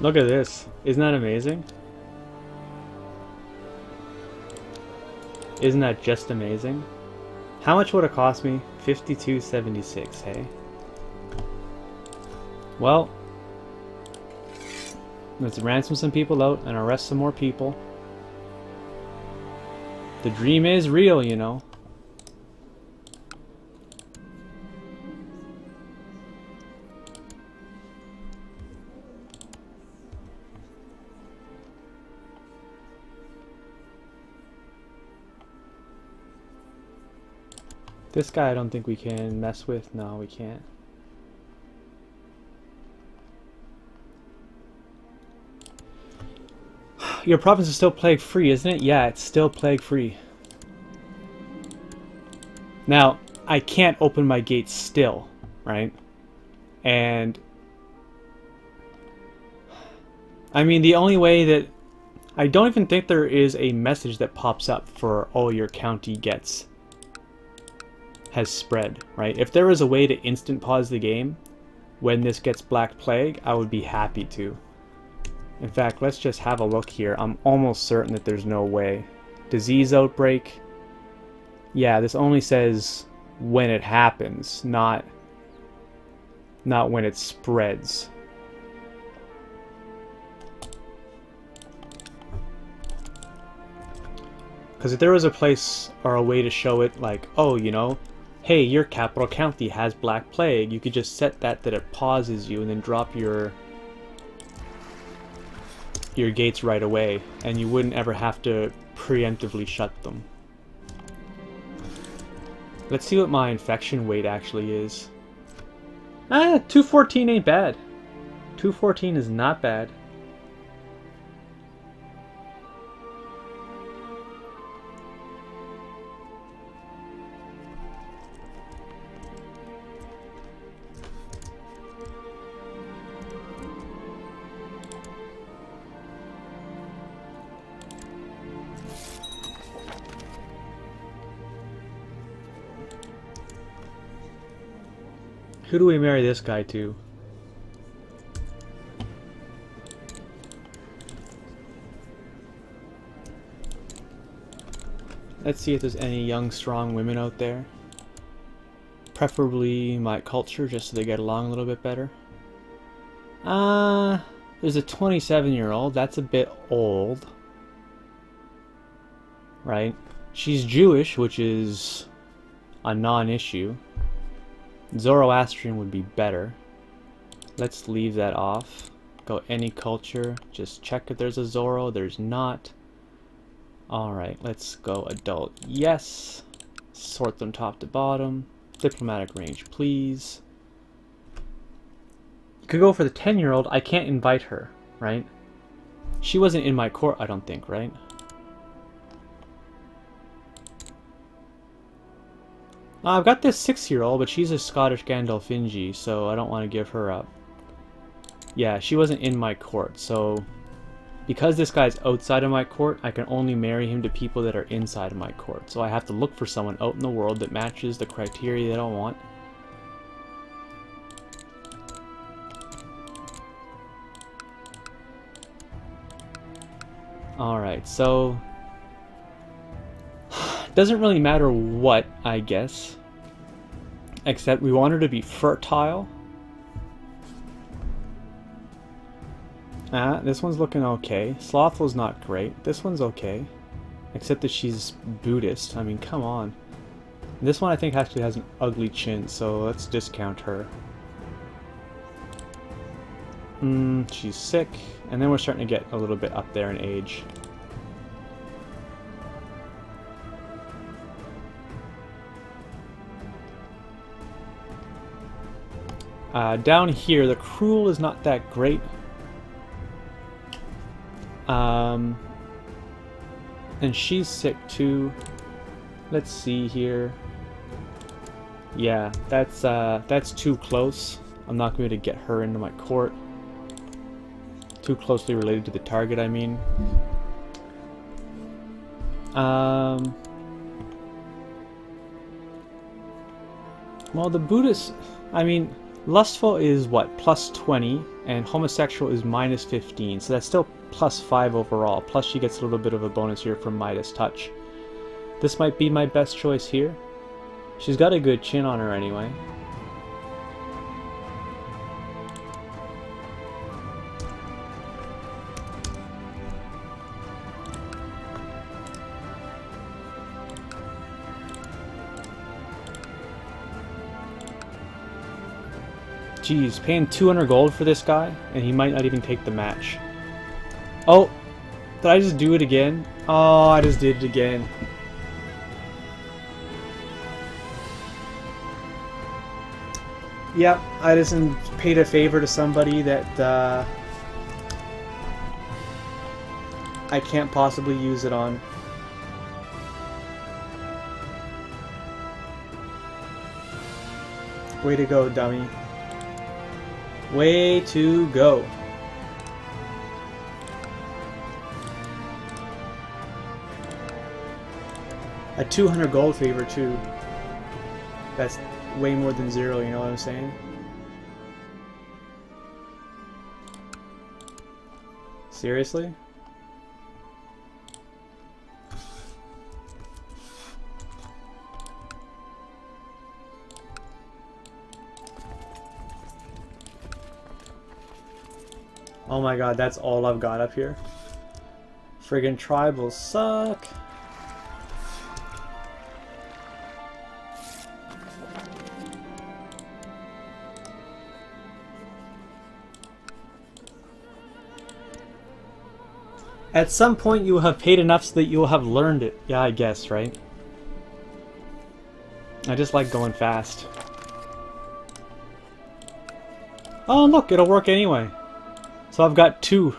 Look at this. Isn't that amazing? Isn't that just amazing? How much would it cost me? $52.76, hey? Well, let's ransom some people out and arrest some more people. The dream is real, you know. This guy I don't think we can mess with. No, we can't. Your province is still plague free, isn't it? Yeah, it's still plague free. Now, I can't open my gates still, right? And I mean, the only way that I don't even think there is a message that pops up for all your county gets has spread, right? If there was a way to instant pause the game when this gets Black Plague, I would be happy to. In fact, let's just have a look here. I'm almost certain that there's no way. Disease outbreak. Yeah, this only says when it happens, not when it spreads. Because if there was a place or a way to show it, like, oh, you know, hey, your capital county has Black Plague, you could just set that it pauses you and then drop your gates right away, and you wouldn't ever have to preemptively shut them. Let's see what my infection weight actually is. 214 ain't bad. 214 is not bad. Who do we marry this guy to? Let's see if there's any young, strong women out there. Preferably my culture, just so they get along a little bit better. There's a 27-year-old. That's a bit old. Right? She's Jewish, which is a non-issue. Zoroastrian would be better. Let's leave that off. Go any culture. Just check if there's a Zoro. There's not. Alright, let's go adult. Yes. Sort them top to bottom. Diplomatic range, please. You could go for the 10-year-old. I can't invite her, right? She wasn't in my court, I don't think, right? I've got this 6-year-old, but she's a Scottish Gandalfingi, so I don't want to give her up. Yeah, she wasn't in my court, so because this guy's outside of my court, I can only marry him to people that are inside of my court. So I have to look for someone out in the world that matches the criteria that I want. Alright, so doesn't really matter what, I guess. Except we want her to be fertile. This one's looking okay. Slothful's not great. This one's okay. Except that she's Buddhist. I mean, come on. This one I think actually has an ugly chin, so let's discount her. She's sick. And then we're starting to get a little bit up there in age. Down here, the cruel is not that great. And she's sick too. Let's see here. Yeah, that's too close. I'm not going to get her into my court. Too closely related to the target, I mean. Well, the Buddhist, I mean, lustful is what, plus 20, and homosexual is minus 15, so that's still plus 5 overall. Plus she gets a little bit of a bonus here from Midas Touch. This might be my best choice here. She's got a good chin on her anyway. Jeez, paying 200 gold for this guy, and he might not even take the match. Oh, did I just do it again? Oh, I just did it again. Yep, I just paid a favor to somebody that I can't possibly use it on. Way to go, dummy. Way to go. A 200 gold favor too. That's way more than 0, you know what I'm saying? Seriously? Oh my god, that's all I've got up here. Friggin' tribals suck. At some point you will have paid enough so that you will have learned it. Yeah, I guess, right? I just like going fast. Oh look, it'll work anyway. So I've got 2.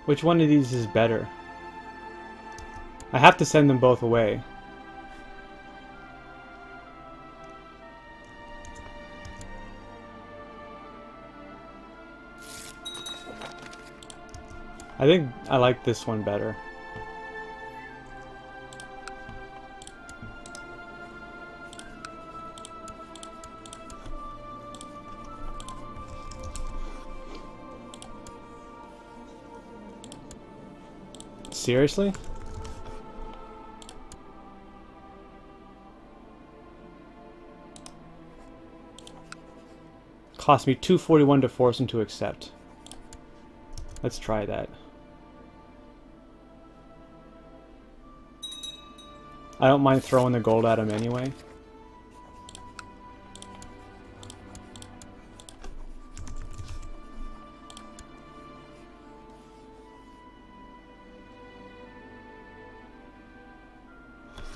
Which one of these is better? I have to send them both away. I think I like this one better. Seriously? Cost me 241 to force him to accept. Let's try that. I don't mind throwing the gold at him anyway.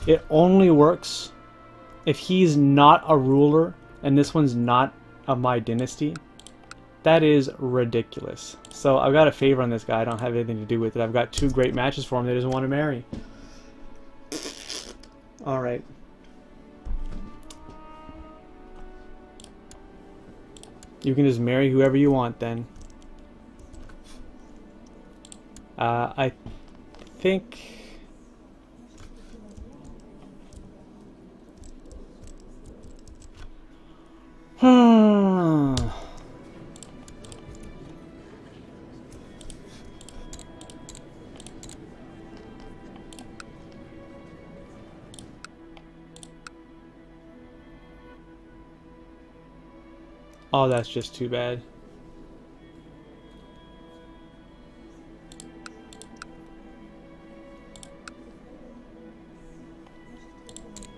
It only works if he's not a ruler and this one's not of my dynasty. That is ridiculous. So I've got a favor on this guy. I don't have anything to do with it. I've got 2 great matches for him that he doesn't want to marry. Alright. You can just marry whoever you want then. I think... Oh, that's just too bad.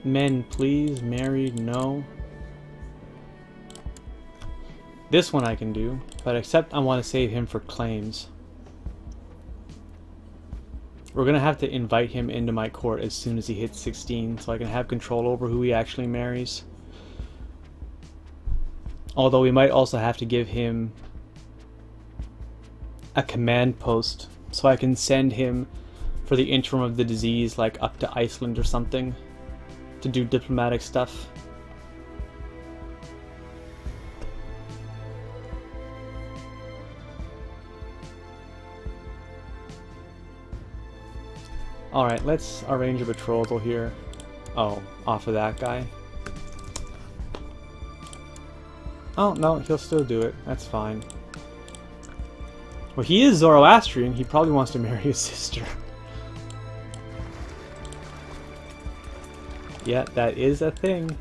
Men, please. Married, no. This one I can do, but except I want to save him for claims. We're gonna have to invite him into my court as soon as he hits 16, so I can have control over who he actually marries. Although we might also have to give him a command post, so I can send him for the interim of the disease, like up to Iceland or something, to do diplomatic stuff. Alright, let's arrange a betrothal here. Oh, off of that guy. Oh, no, he'll still do it. That's fine. Well, he is Zoroastrian. He probably wants to marry his sister. Yeah, that is a thing.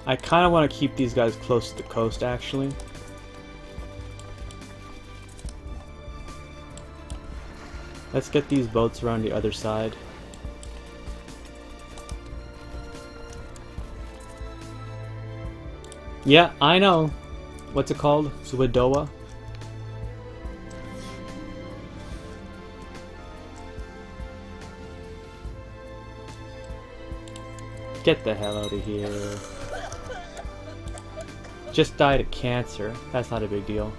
I kind of want to keep these guys close to the coast, actually. Let's get these boats around the other side. Yeah, I know. What's it called? Zuidoa? Get the hell out of here. Just died of cancer. That's not a big deal.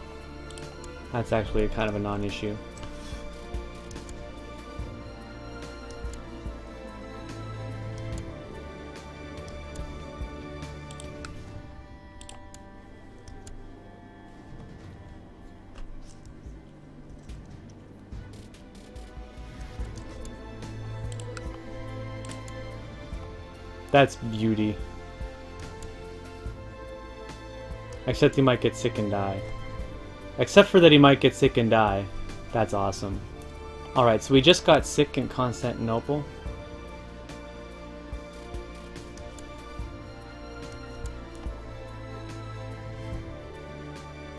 That's actually kind of a non-issue. That's beauty. Except he might get sick and die. Except for that he might get sick and die. That's awesome. Alright, so we just got sick in Constantinople.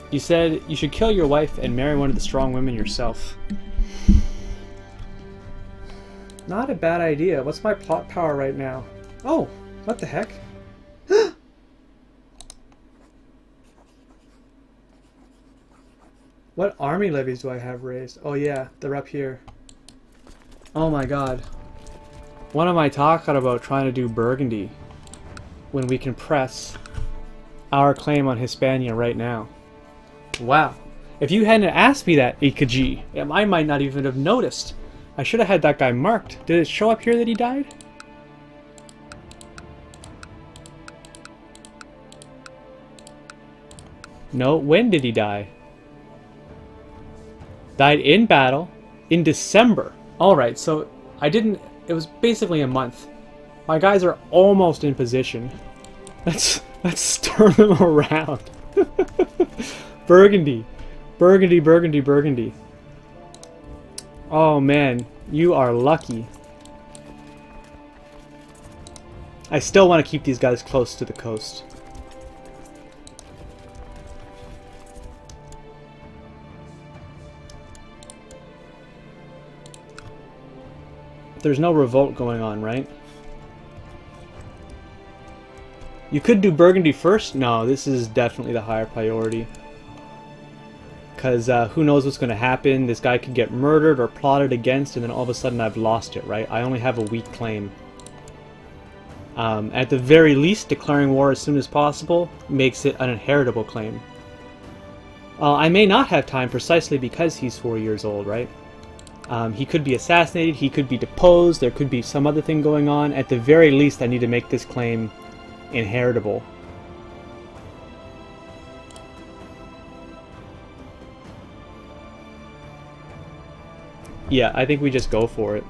You said you should kill your wife and marry one of the strong women yourself. Not a bad idea. What's my plot power right now? Oh, what the heck? What army levies do I have raised? Oh yeah, they're up here. Oh my god. What am I talking about trying to do Burgundy when we can press our claim on Hispania right now? Wow. If you hadn't asked me that, Ikaji, I might not even have noticed. I should have had that guy marked. Did it show up here that he died? No, when did he die? Died in battle in December. Alright, so it was basically a month. My guys are almost in position. Let's stir them around. Burgundy. Burgundy, Burgundy, Burgundy. Oh man, you are lucky. I still want to keep these guys close to the coast. There's no revolt going on, right? You could do Burgundy first? No, this is definitely the higher priority. Because who knows what's going to happen. This guy could get murdered or plotted against, and then all of a sudden I've lost it, right? I only have a weak claim. At the very least, declaring war as soon as possible makes it an inheritable claim. I may not have time precisely because he's 4 years old, right? He could be assassinated, he could be deposed, there could be some other thing going on. At the very least, I need to make this claim inheritable. Yeah, I think we just go for it.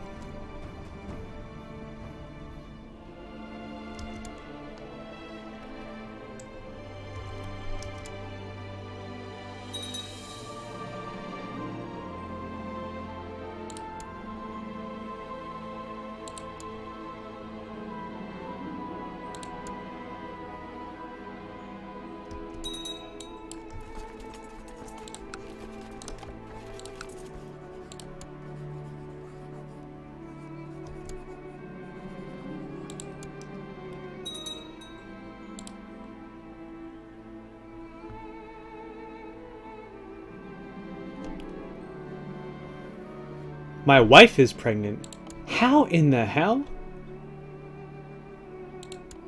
My wife is pregnant. How in the hell?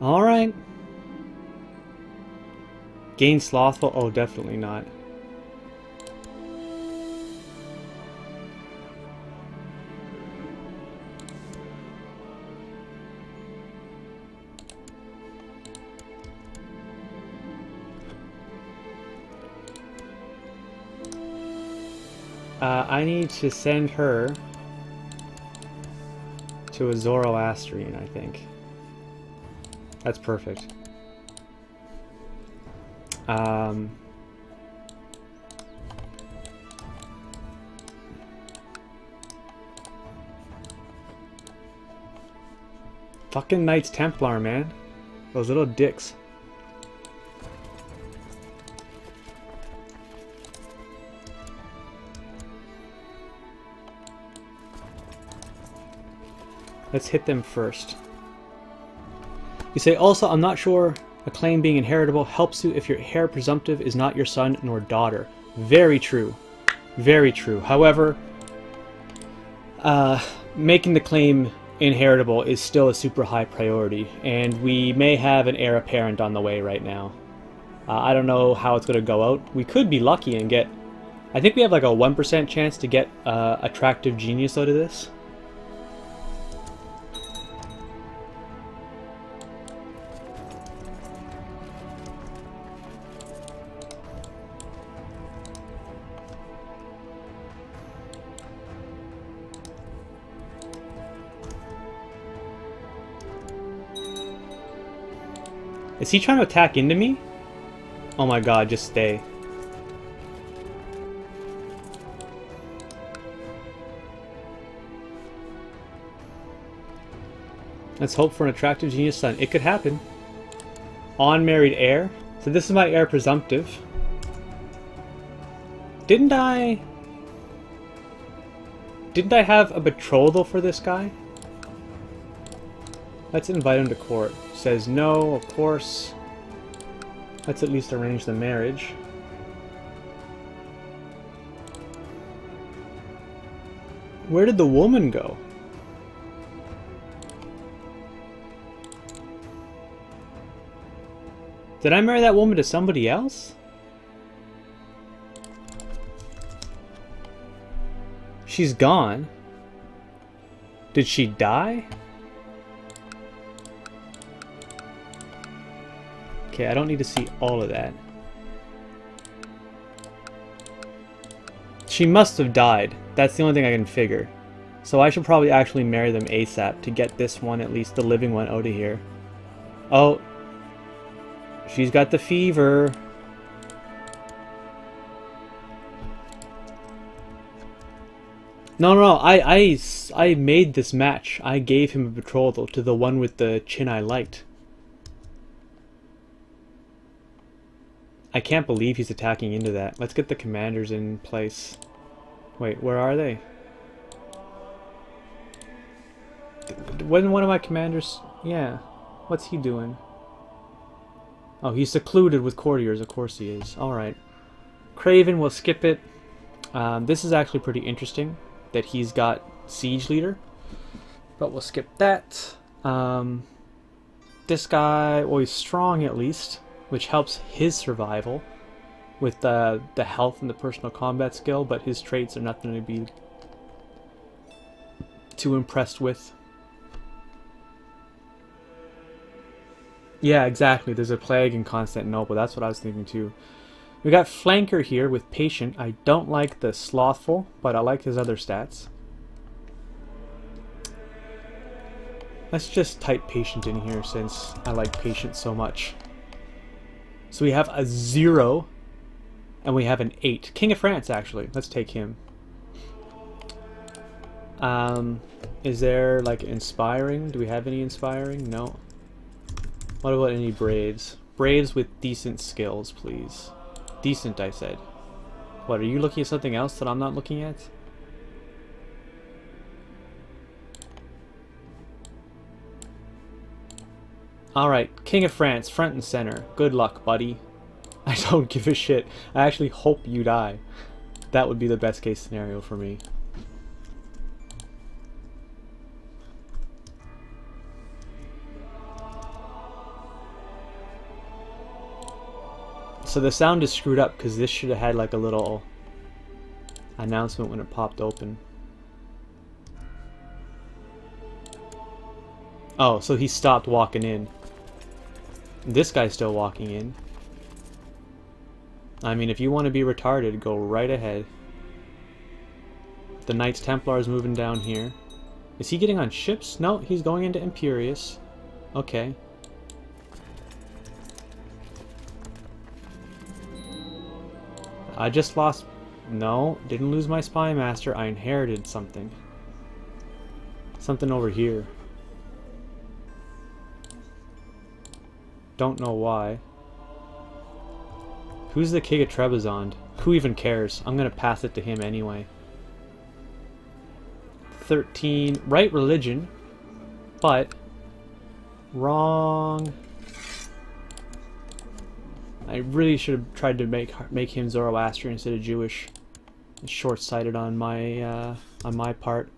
Alright. Gain slothful? Oh, definitely not. I need to send her to a Zoroastrian, I think. That's perfect. Fucking Knights Templar, man. Those little dicks. Let's hit them first. You say, also, I'm not sure a claim being inheritable helps you if your heir presumptive is not your son nor daughter. Very true. Very true. However, making the claim inheritable is still a super high priority, and we may have an heir apparent on the way right now. I don't know how it's going to go out. We could be lucky and get... I think we have like a 1% chance to get attractive genius out of this. Is he trying to attack into me? Oh my god, just stay. Let's hope for an attractive genius son. It could happen. Unmarried heir. So this is my heir presumptive. Didn't I have a betrothal for this guy? Let's invite him to court. Says no, of course. Let's at least arrange the marriage. Where did the woman go? Did I marry that woman to somebody else? She's gone. Did she die? Okay, I don't need to see all of that. She must have died. That's the only thing I can figure. So I should probably actually marry them ASAP to get this one, at least the living one, out of here. Oh. She's got the fever. No, I made this match. I gave him a betrothal to the one with the chin I liked. I can't believe he's attacking into that. Let's get the commanders in place. Wait, where are they? Wasn't one of my commanders... Yeah. What's he doing? Oh, he's secluded with courtiers. Of course he is. Alright. Craven, we'll skip it. This is actually pretty interesting that he's got siege leader. But we'll skip that. This guy, well, he's strong at least, which helps his survival with the health and the personal combat skill, but his traits are nothing to be too impressed with. Yeah, exactly. There's a plague in Constantinople. That's what I was thinking too. We got Flanker here with Patient. I don't like the Slothful, but I like his other stats. Let's just type Patient in here since I like Patient so much. So we have a 0 and we have an 8. King of France, actually. Let's take him. Is there like inspiring? Do we have any inspiring? No. What about any Braves? Braves with decent skills, please. Decent, I said. What, are you looking at something else that I'm not looking at? Alright, King of France, front and center. Good luck, buddy. I don't give a shit. I actually hope you die. That would be the best case scenario for me. So the sound is screwed up because this should have had like a little announcement when it popped open. Oh, so he stopped walking in. This guy's still walking in. I mean, if you want to be retarded, go right ahead. The Knights Templar is moving down here. Is he getting on ships? No, he's going into Imperius. Okay. I just lost... No, didn't lose my Spy Master. I inherited something. Something over here. Don't know why. Who's the King of Trebizond? Who even cares? I'm gonna pass it to him anyway. 13. Right religion. But... wrong... I really should have tried to make him Zoroastrian instead of Jewish. Short-sighted on my part.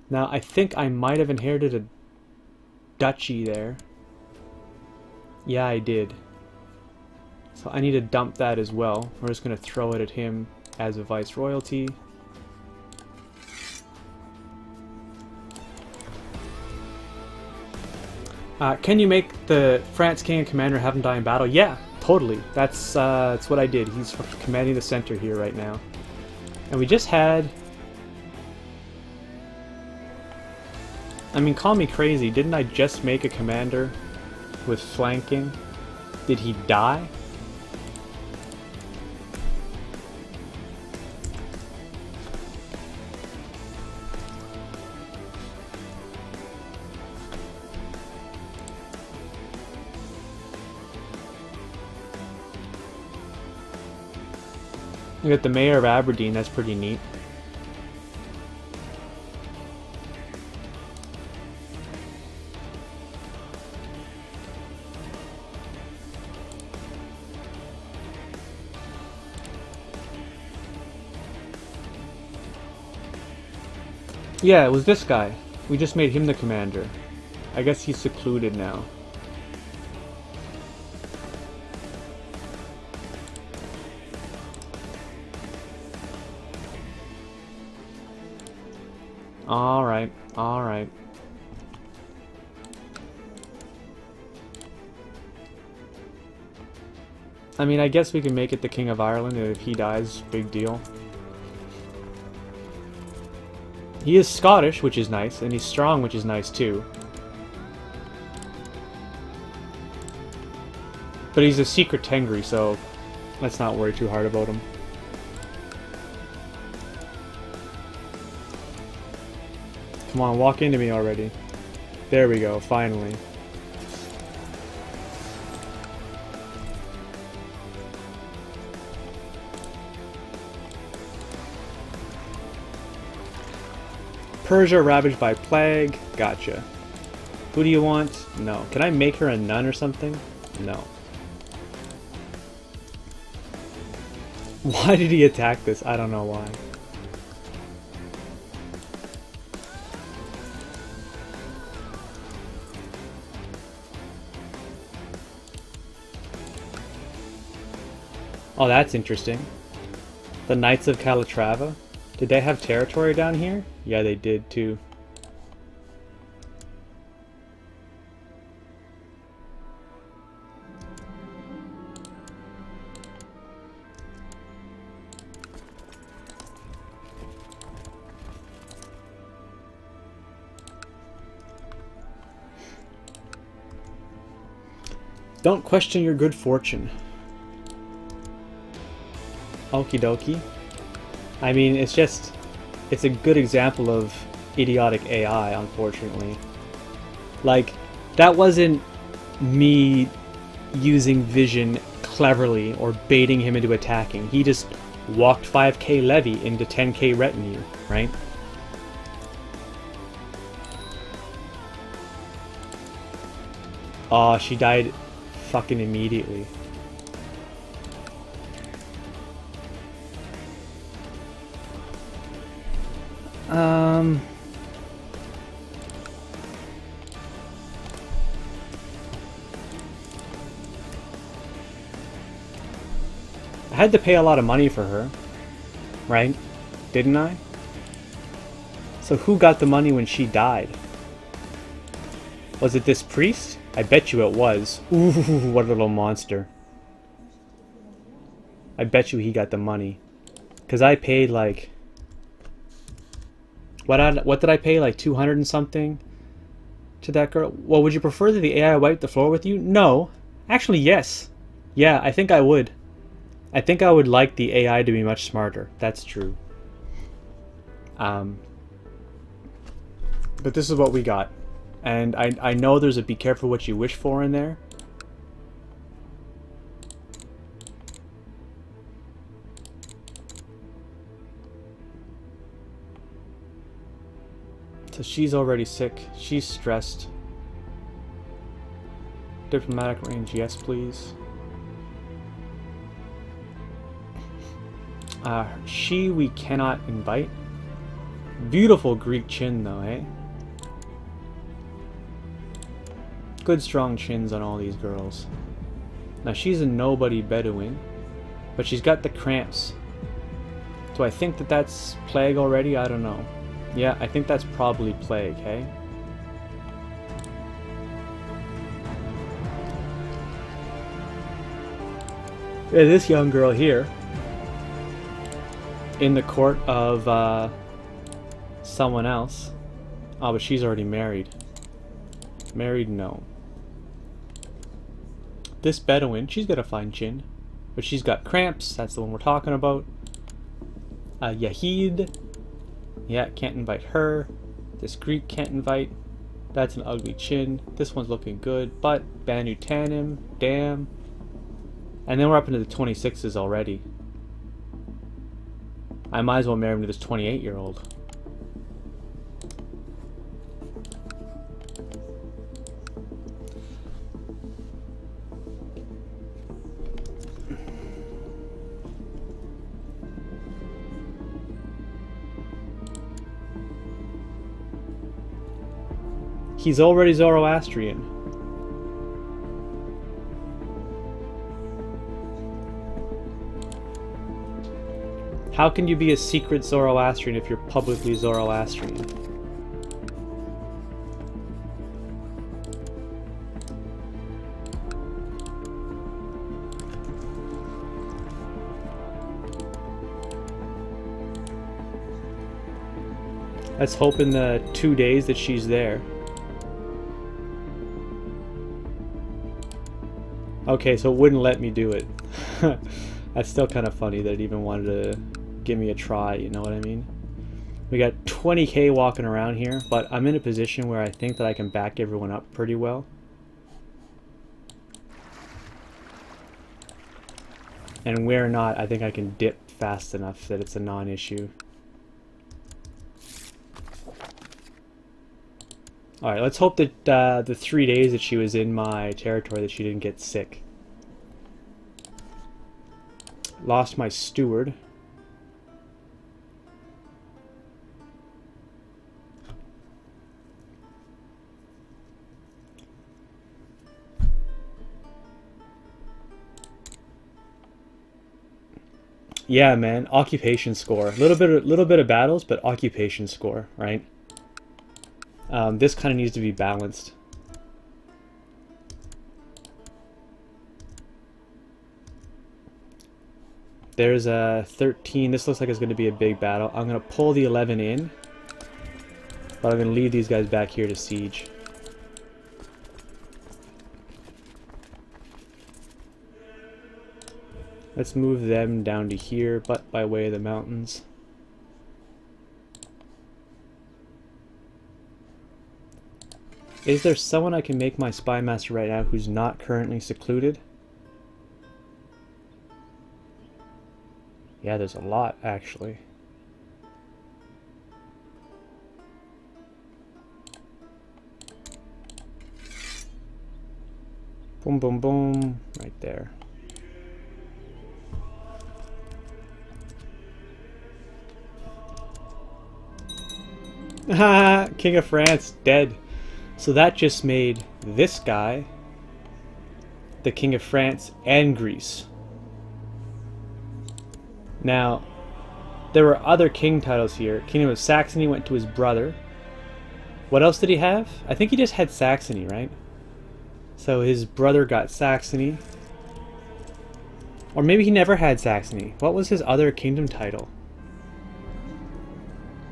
Now, I think I might have inherited a duchy there. Yeah, I did. So I need to dump that as well. We're just going to throw it at him as a viceroyalty. Can you make the France King and Commander have him die in battle? Yeah, totally. That's what I did. He's commanding the center here right now. And we just had... I mean, call me crazy. Didn't I just make a commander with flanking? Did he die? You got the mayor of Aberdeen, that's pretty neat. Yeah, it was this guy. We just made him the commander. I guess he's secluded now. Alright, alright. I mean, I guess we can make it the King of Ireland, and if he dies, big deal. He is Scottish, which is nice, and he's strong, which is nice too. But he's a secret Tengri, so let's not worry too hard about him. Come on, walk into me already. There we go, finally. Persia ravaged by plague. Gotcha. Who do you want? No. Can I make her a nun or something? No. Why did he attack this? I don't know why. Oh, that's interesting. The Knights of Calatrava. Did they have territory down here? Yeah, they did too. Don't question your good fortune. Okie dokie. I mean, it's a good example of idiotic AI, unfortunately. Like, that wasn't me using vision cleverly or baiting him into attacking. He just walked 5k levy into 10k retinue, right? Aw, she died fucking immediately. I had to pay a lot of money for her, right? Didn't I? So who got the money when she died? Was it this priest? I bet you it was. Ooh, what a little monster. I bet you he got the money. Because I paid like... What did I pay? Like 200 and something to that girl? Well, would you prefer that the AI wipe the floor with you? No. Actually, yes. Yeah, I think I would. I think I would like the AI to be much smarter. That's true. But this is what we got. And I know there's a be careful what you wish for in there. So she's already sick. She's stressed. Diplomatic range, yes please. She we cannot invite. Beautiful Greek chin though, eh? Good strong chins on all these girls. Now she's a nobody Bedouin, but she's got the cramps. Do I think that that's plague already? I don't know. Yeah, I think that's probably plague, hey? Yeah, this young girl here, in the court of someone else. Oh, but she's already married. Married? No. This Bedouin, she's got a fine chin, but she's got cramps. That's the one we're talking about. Yahid. Yeah, can't invite her. This Greek can't invite. That's an ugly chin. This one's looking good, but Banu Tanim, damn. And then we're up into the 26s already. I might as well marry him to this 28-year-old. He's already Zoroastrian. How can you be a secret Zoroastrian if you're publicly Zoroastrian? Let's hope in the 2 days that she's there. Okay, so it wouldn't let me do it. That's still kind of funny that it even wanted to give me a try, you know what I mean? We got 20k walking around here, but I'm in a position where I think that I can back everyone up pretty well. And where not, I think I can dip fast enough that it's a non-issue. Alright, let's hope that the 3 days that she was in my territory that she didn't get sick. Lost my steward. Yeah, man, occupation score. Little bit of battles, but occupation score, right? This kind of needs to be balanced. There's a 13. This looks like it's going to be a big battle. I'm going to pull the 11 in, but I'm going to leave these guys back here to siege. Let's move them down to here, but by way of the mountains. Is there someone I can make my spy master right now who's not currently secluded? Yeah, there's a lot, actually. Boom, boom, boom. Right there. Haha, King of France, dead. So that just made this guy the King of France and Greece. Now, there were other king titles here. Kingdom of Saxony went to his brother. What else did he have? I think he just had Saxony, right? So his brother got Saxony. Or maybe he never had Saxony. What was his other kingdom title?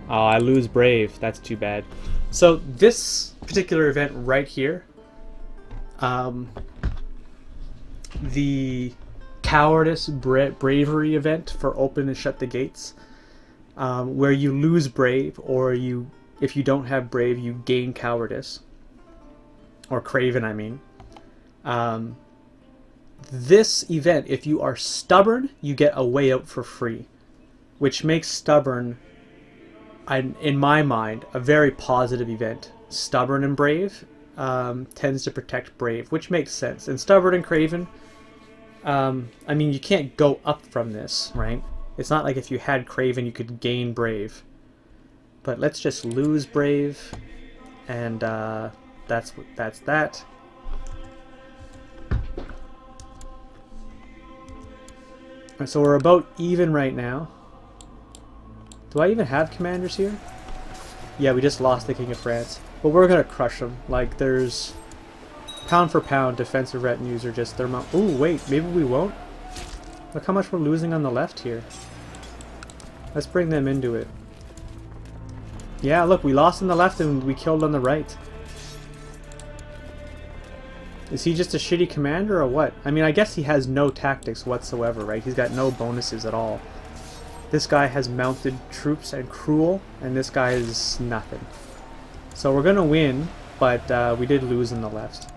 Oh, I lose Brave. That's too bad. So this particular event right here, the cowardice bravery event for open and shut the gates, where you lose Brave, or if you don't have Brave, you gain cowardice, or Craven, I mean. This event, if you are stubborn, you get a way out for free, which makes stubborn, in my mind, a very positive event. Stubborn and Brave tends to protect Brave, which makes sense. And Stubborn and Craven, I mean, you can't go up from this, right? It's not like if you had Craven, you could gain Brave. But let's just lose Brave, and that's that. So we're about even right now. Do I even have commanders here? Yeah, we just lost the King of France. But we're gonna crush them. Like, there's... Pound for pound, defensive retinues are just their... Ooh, wait, maybe we won't? Look how much we're losing on the left here. Let's bring them into it. Yeah, look, we lost on the left and we killed on the right. Is he just a shitty commander or what? I mean, I guess he has no tactics whatsoever, right? He's got no bonuses at all. This guy has mounted troops and cruel, and this guy is nothing. So we're gonna win, but we did lose in the left.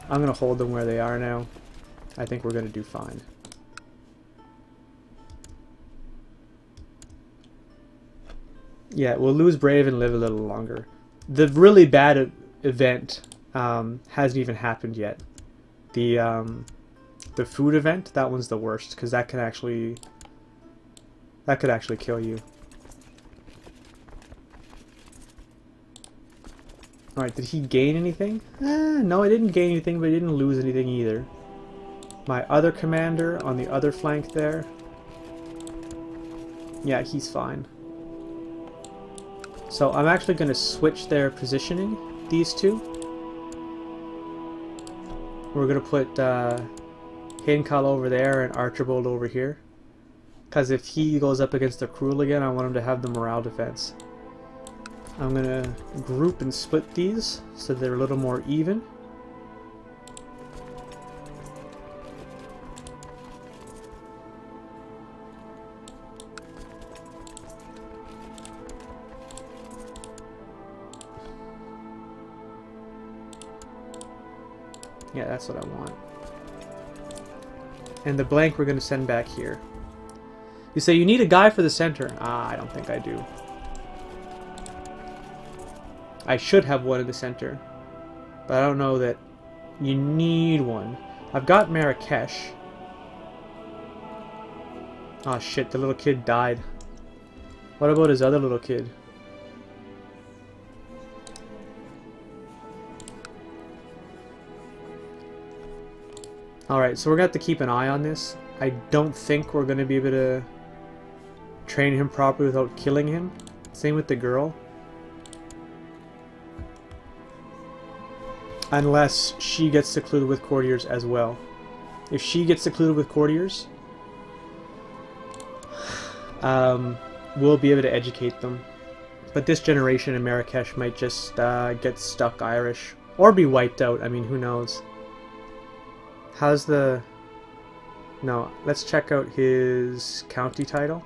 I'm gonna hold them where they are now. I think we're gonna do fine. Yeah, we'll lose Brave and live a little longer. The really bad event hasn't even happened yet. The food event, that one's the worst, because that could actually kill you. Alright, did he gain anything? No, I didn't gain anything, but I didn't lose anything either. My other commander on the other flank there. Yeah, he's fine. So I'm actually going to switch their positioning, these two. We're going to put Hinkal over there and Archibald over here. Because if he goes up against the Cruel again, I want him to have the morale defense. I'm going to group and split these so they're a little more even. Yeah, that's what I want. And the blank we're going to send back here. You say you need a guy for the center. I don't think I do. I should have one in the center. But I don't know that you need one. I've got Marrakesh. Oh shit, the little kid died. What about his other little kid? Alright, so we're going to have to keep an eye on this. I don't think we're going to be able to train him properly without killing him. Same with the girl. Unless she gets secluded with courtiers as well. If she gets secluded with courtiers, we'll be able to educate them. But this generation in Marrakesh might just get stuck Irish. Or be wiped out, I mean, who knows. How's the... No, let's check out his county title.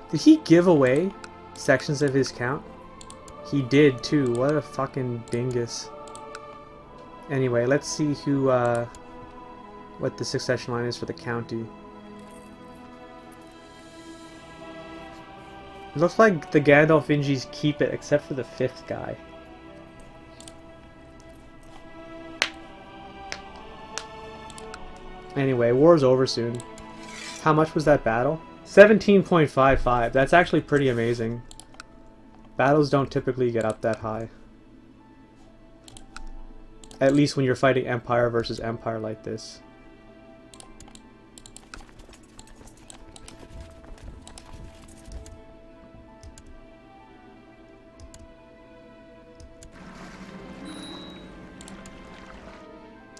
Did he give away sections of his count? He did too. What a fucking dingus. Anyway, let's see who, what the succession line is for the county. It looks like the Gandalfingis keep it, except for the 5th guy. Anyway, war's over soon. How much was that battle? 17.55. That's actually pretty amazing. Battles don't typically get up that high. At least when you're fighting Empire versus Empire like this.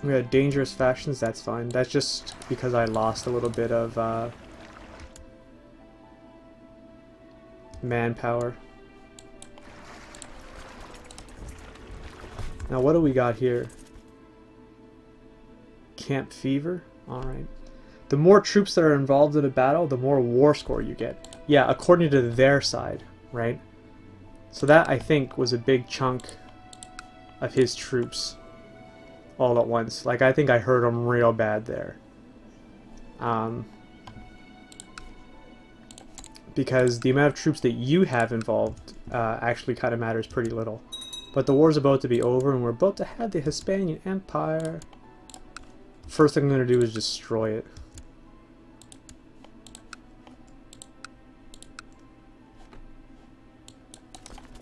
We had dangerous factions, that's fine. That's just because I lost a little bit of manpower. Now what do we got here? Camp Fever? Alright. The more troops that are involved in a battle, the more war score you get. Yeah, according to their side, right? So that, I think, was a big chunk of his troops all at once. Like, I think I hurt him real bad there. Because the amount of troops that you have involved actually kind of matters pretty little. But the war's about to be over, and we're about to have the Hispanian Empire. First thing I'm going to do is destroy it.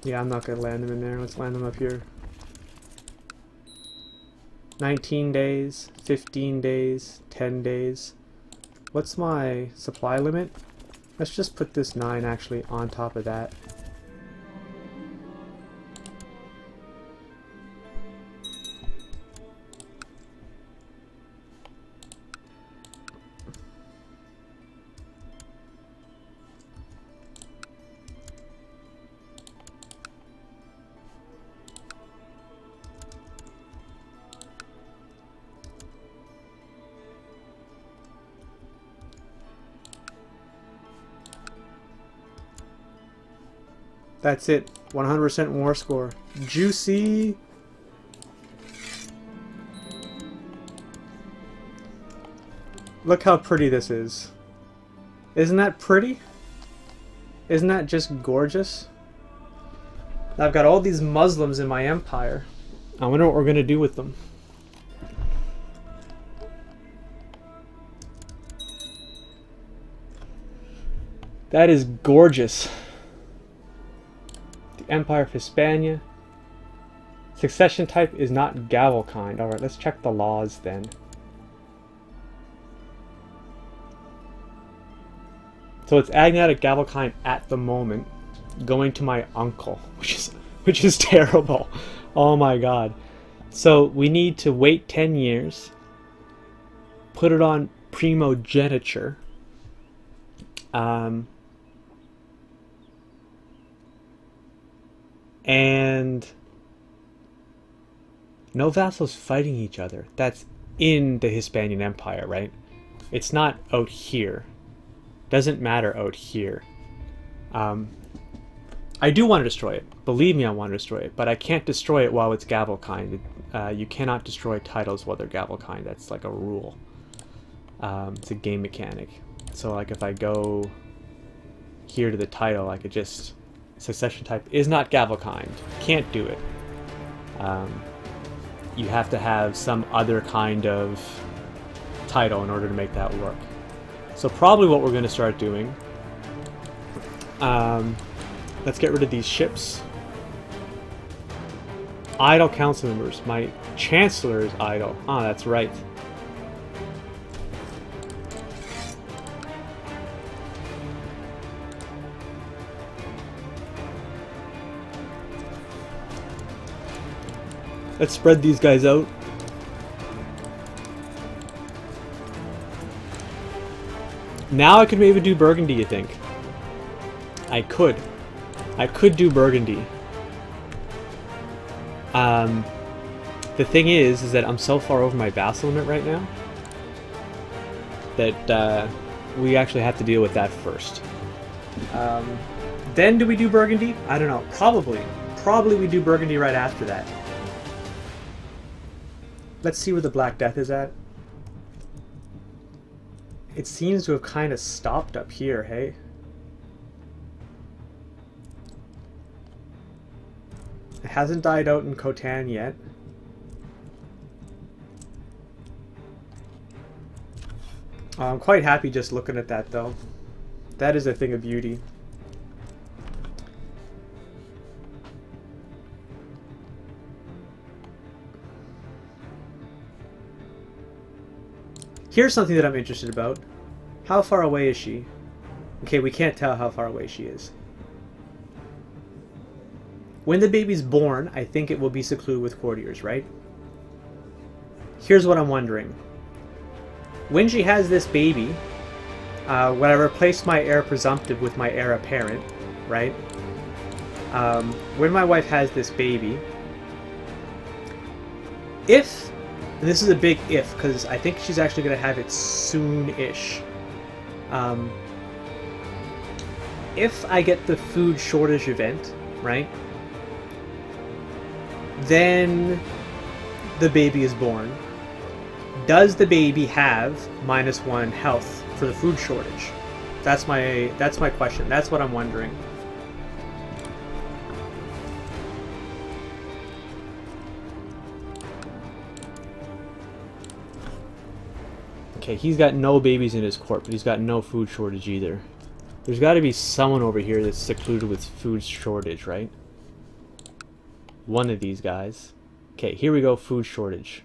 Yeah, I'm not gonna land them in there. Let's land them up here. 19 days, 15 days, 10 days. What's my supply limit? Let's just put this 9 actually on top of that. That's it. 100% war score. Juicy! Look how pretty this is. Isn't that pretty? Isn't that just gorgeous? I've got all these Muslims in my empire. I wonder what we're going to do with them. That is gorgeous. Empire of Hispania. Succession type is not gavel kind. Alright, let's check the laws then. So it's agnatic gavel kind at the moment, going to my uncle, which is terrible. Oh my god. So we need to wait 10 years, put it on primogeniture, and no vassals fighting each other. That's in the Hispanian Empire, right? It's not out here. Doesn't matter out here. I do want to destroy it. Believe me, I want to destroy it. But I can't destroy it while it's gavel kind. You cannot destroy titles while they're gavel kind. That's like a rule. It's a game mechanic. So like if I go here to the title, I could just... Succession type is not gavel kind. Can't do it. You have to have some other kind of title in order to make that work. So probably what we're going to start doing, let's get rid of these ships. Idle council members. My chancellor is idle. Ah, that's right. Let's spread these guys out. Now I could maybe do Burgundy, you think? I could. I could do Burgundy. The thing is that I'm so far over my vassal limit right now that we actually have to deal with that first. Then do we do Burgundy? I don't know. Probably. Probably we do Burgundy right after that. Let's see where the Black Death is at. It seems to have kind of stopped up here, hey? It hasn't died out in Khotan yet. I'm quite happy just looking at that, though. That is a thing of beauty. Here's something that I'm interested about. How far away is she? Okay, we can't tell how far away she is. When the baby's born, I think it will be secluded with courtiers, right? Here's what I'm wondering. When she has this baby, when I replace my heir presumptive with my heir apparent, right? When my wife has this baby, if... And this is a big if, because I think she's actually going to have it soon-ish. If I get the food shortage event, right, then the baby is born. Does the baby have -1 health for the food shortage? That's my question. That's what I'm wondering. Okay, he's got no babies in his court, but he's got no food shortage either. There's got to be someone over here that's secluded with food shortage, right? one of these guys. Okay, here we go, food shortage.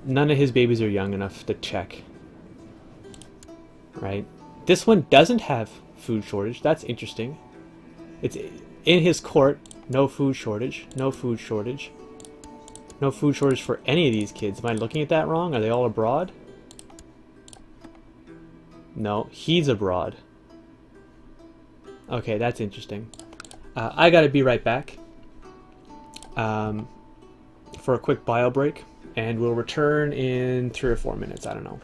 None of his babies are young enough to check. Right? This one doesn't have food shortage. That's interesting. It's in his court. No food shortage. No food shortage. No food shortage for any of these kids. Am I looking at that wrong? Are they all abroad? No, he's abroad. Okay, that's interesting. I gotta be right back for a quick bio break, and we'll return in 3 or 4 minutes. I don't know.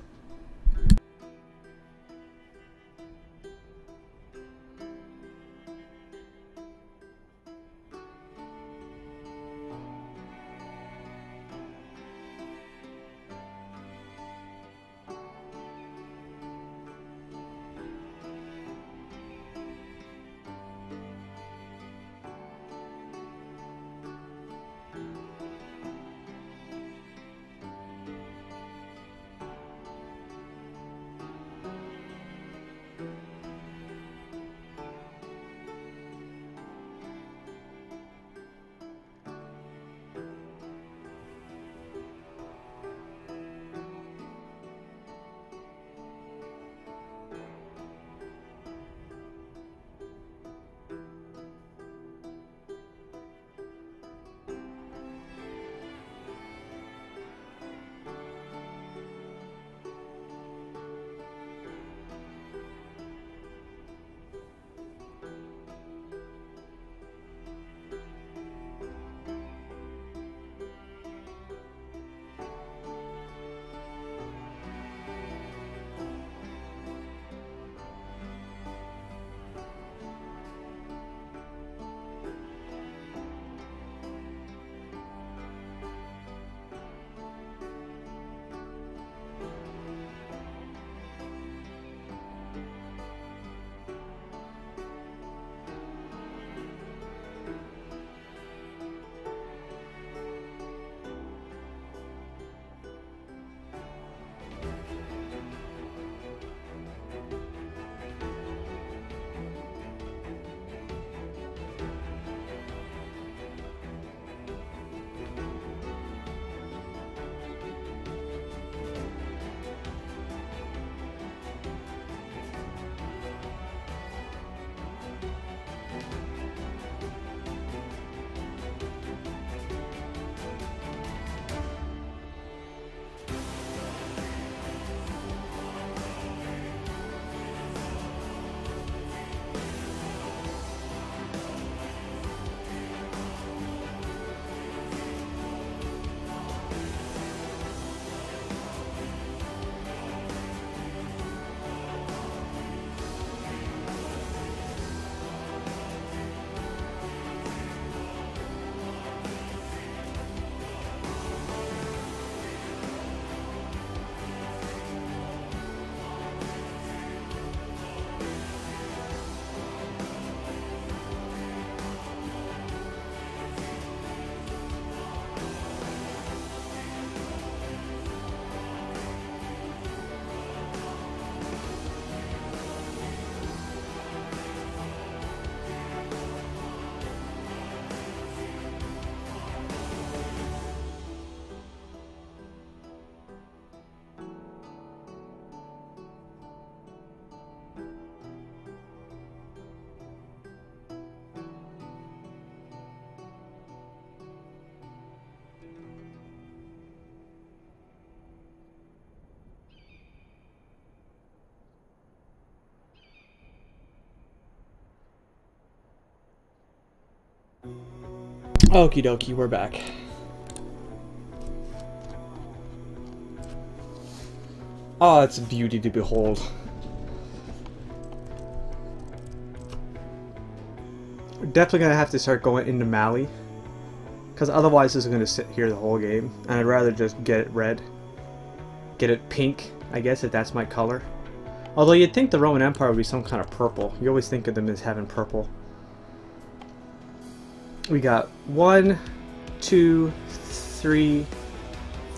Okie dokie, we're back. Oh, it's a beauty to behold. We're definitely gonna have to start going into Mali, because otherwise this is gonna sit here the whole game, and I'd rather just get it red. Get it pink, I guess, if that's my color. Although you'd think the Roman Empire would be some kind of purple. You always think of them as having purple. We got 1, 2, 3,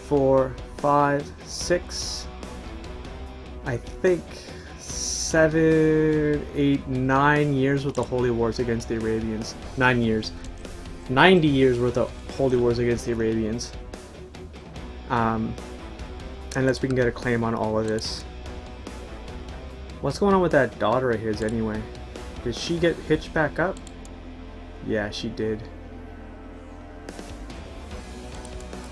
4, 5, 6, I think 7, 8, 9 years worth of holy wars against the Arabians. 9 years. 90 years worth of holy wars against the Arabians. Unless we can get a claim on all of this. What's going on with that daughter of his anyway? Did she get hitched back up? Yeah, she did.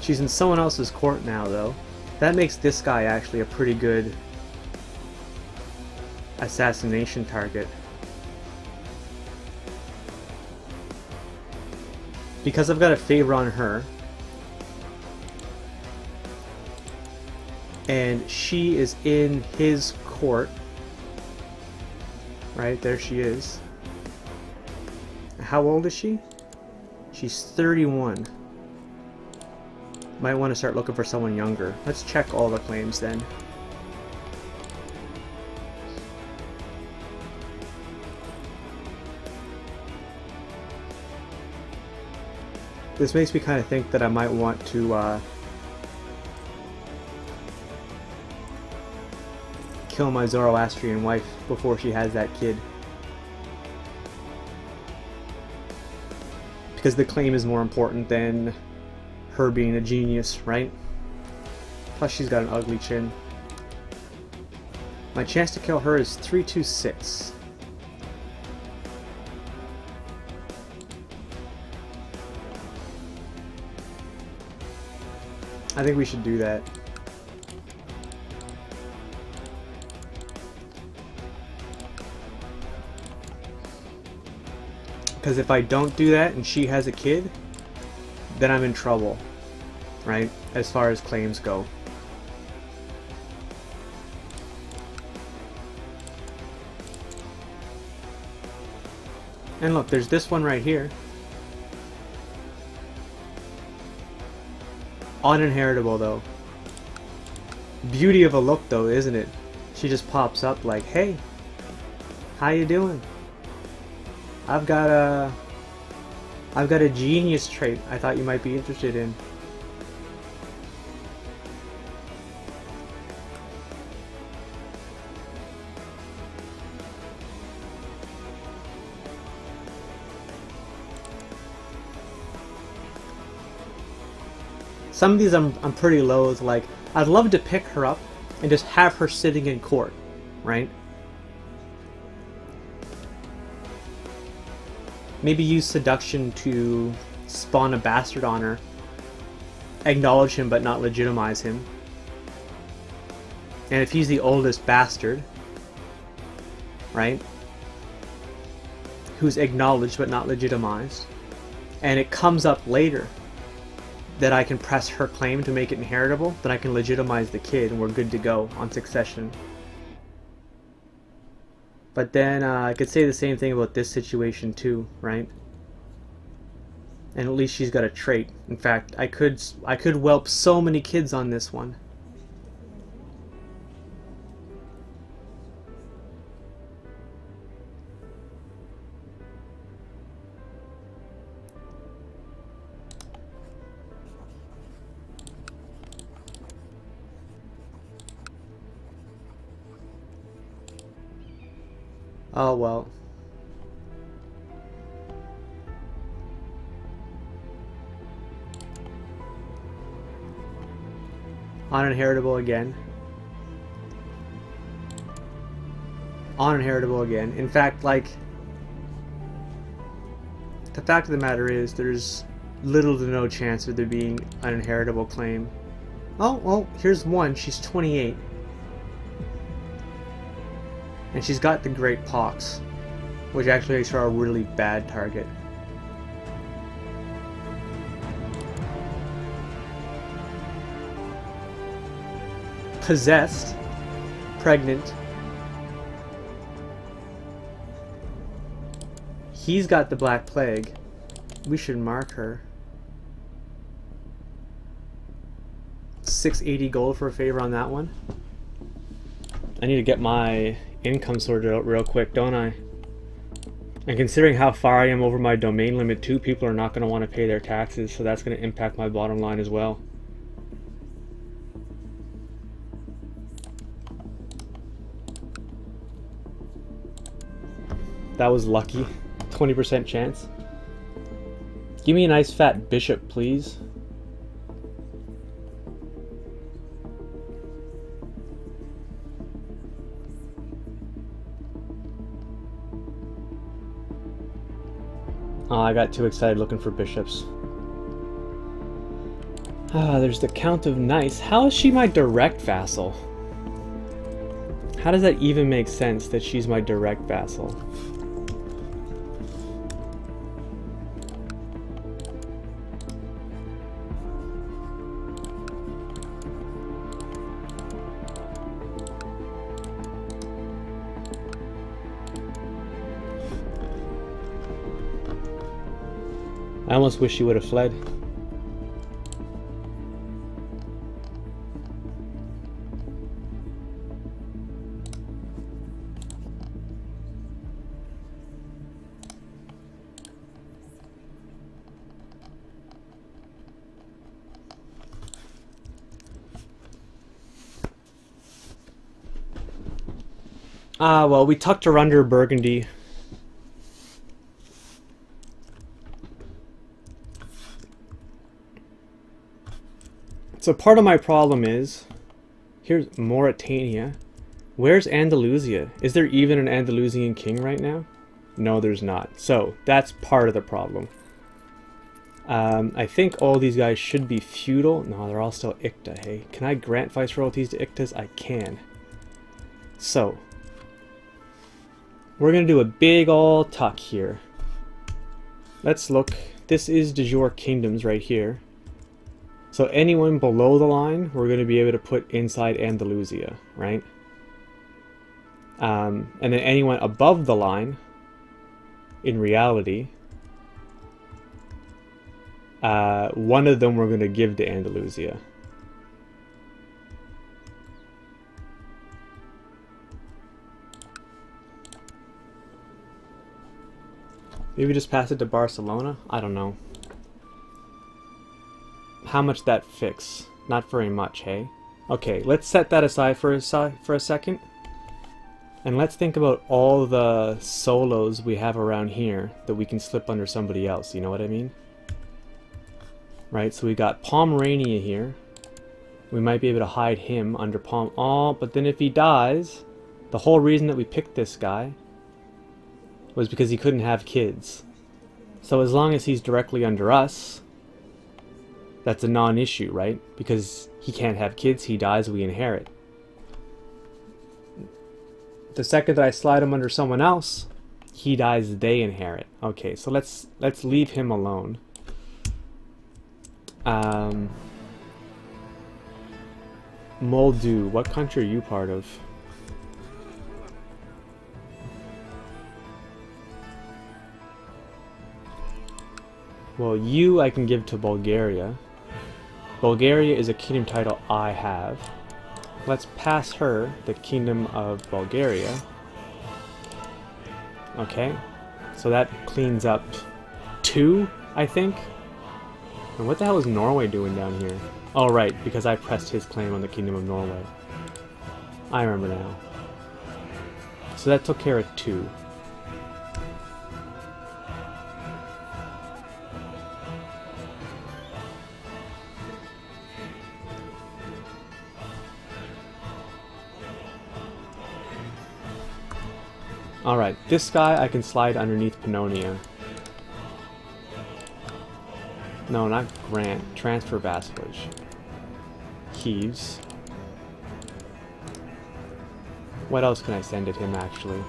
She's in someone else's court now, though. That makes this guy actually a pretty good assassination target. Because I've got a favor on her. And she is in his court. Right, there she is. How old is she? She's 31. Might want to start looking for someone younger. Let's check all the claims then. This makes me kind of think that I might want to kill my Zoroastrian wife before she has that kid. Because the claim is more important than her being a genius, right? Plus she's got an ugly chin. My chance to kill her is 326. I think we should do that. Because if I don't do that and she has a kid, then I'm in trouble, right? As far as claims go. And look, there's this one right here. Uninheritable though. Beauty of a look though, isn't it? She just pops up like, hey, how you doing? I've got a genius trait I thought you might be interested in. Some of these I'm pretty loath, like, I'd love to pick her up and just have her sitting in court, right? Maybe use seduction to spawn a bastard on her. Acknowledge him but not legitimize him. And if he's the oldest bastard, right? Who's acknowledged but not legitimized. And it comes up later that I can press her claim to make it inheritable, then I can legitimize the kid and we're good to go on succession. But then I could say the same thing about this situation too, right? And at least she's got a trait. In fact, I could whelp so many kids on this one. Oh well. Uninheritable again. Uninheritable again. In fact, like, the fact of the matter is there's little to no chance of there being an inheritable claim. Oh, well, here's one. She's 28. And she's got the Great Pox, which actually makes her a really bad target. Possessed, pregnant. He's got the Black Plague. We should mark her. 680 gold for a favor on that one. I need to get my income sorted out real quick, don't I? And considering how far I am over my domain limit too, people are not going to want to pay their taxes, so that's going to impact my bottom line as well. That was lucky. 20% chance. Give me a nice fat bishop, please. Oh, I got too excited looking for bishops. Ah, there's the Count of Nice. How is she my direct vassal? How does that even make sense that she's my direct vassal? I almost wish she would have fled. Ah, well, we tucked her under Burgundy. So part of my problem is, here's Mauritania. Where's Andalusia? Is there even an Andalusian king right now? No, there's not. So that's part of the problem. I think all these guys should be feudal. No, they're all still Icta, hey. Can I grant viceroyalties to Ictas? I can. So, we're going to do a big ol' tuck here. Let's look. This is de jure kingdoms right here. So anyone below the line, we're going to be able to put inside Andalusia, right? And then anyone above the line, in reality, one of them we're going to give to Andalusia. Maybe just pass it to Barcelona? I don't know. How much that fix? Not very much, hey? Okay, let's set that aside for a second. And let's think about all the solos we have around here that we can slip under somebody else, you know what I mean? Right, so we got Pomerania here. We might be able to hide him under Oh, but then if he dies, the whole reason that we picked this guy was because he couldn't have kids. So as long as he's directly under us, that's a non-issue, right? Because he can't have kids, he dies, we inherit. The second that I slide him under someone else, he dies, they inherit. Okay, so let's leave him alone. Moldu, what country are you part of? Well, you I can give to Bulgaria. Bulgaria is a kingdom title I have. Let's pass her the Kingdom of Bulgaria. Okay, so that cleans up 2, I think. And what the hell is Norway doing down here? Oh, right, because I pressed his claim on the Kingdom of Norway. I remember now. So that took care of 2. Alright, this guy I can slide underneath Pannonia. No, not grant. Transfer vassalage. Heaves. What else can I send at him, actually?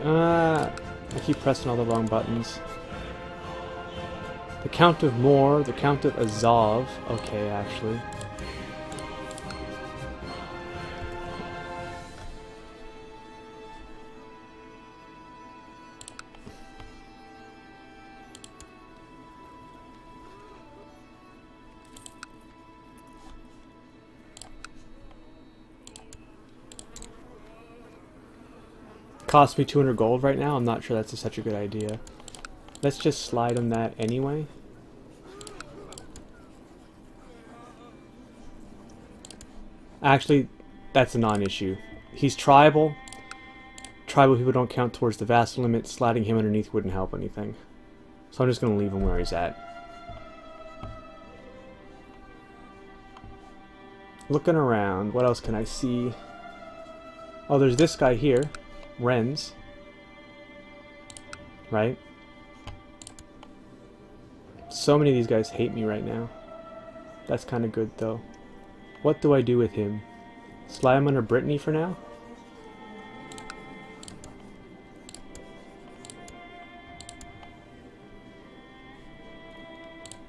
I keep pressing all the wrong buttons. The Count of Moor, the Count of Azov. Okay, actually. costs me 200 gold right now. I'm not sure that's such a good idea. Let's just slide him that anyway. Actually, that's a non-issue. He's tribal. Tribal people don't count towards the vassal limit. Sliding him underneath wouldn't help anything. So I'm just going to leave him where he's at. Looking around, what else can I see? Oh, there's this guy here. Renz. Right? So many of these guys hate me right now. That's kind of good, though. What do I do with him? Slide him under Brittany for now?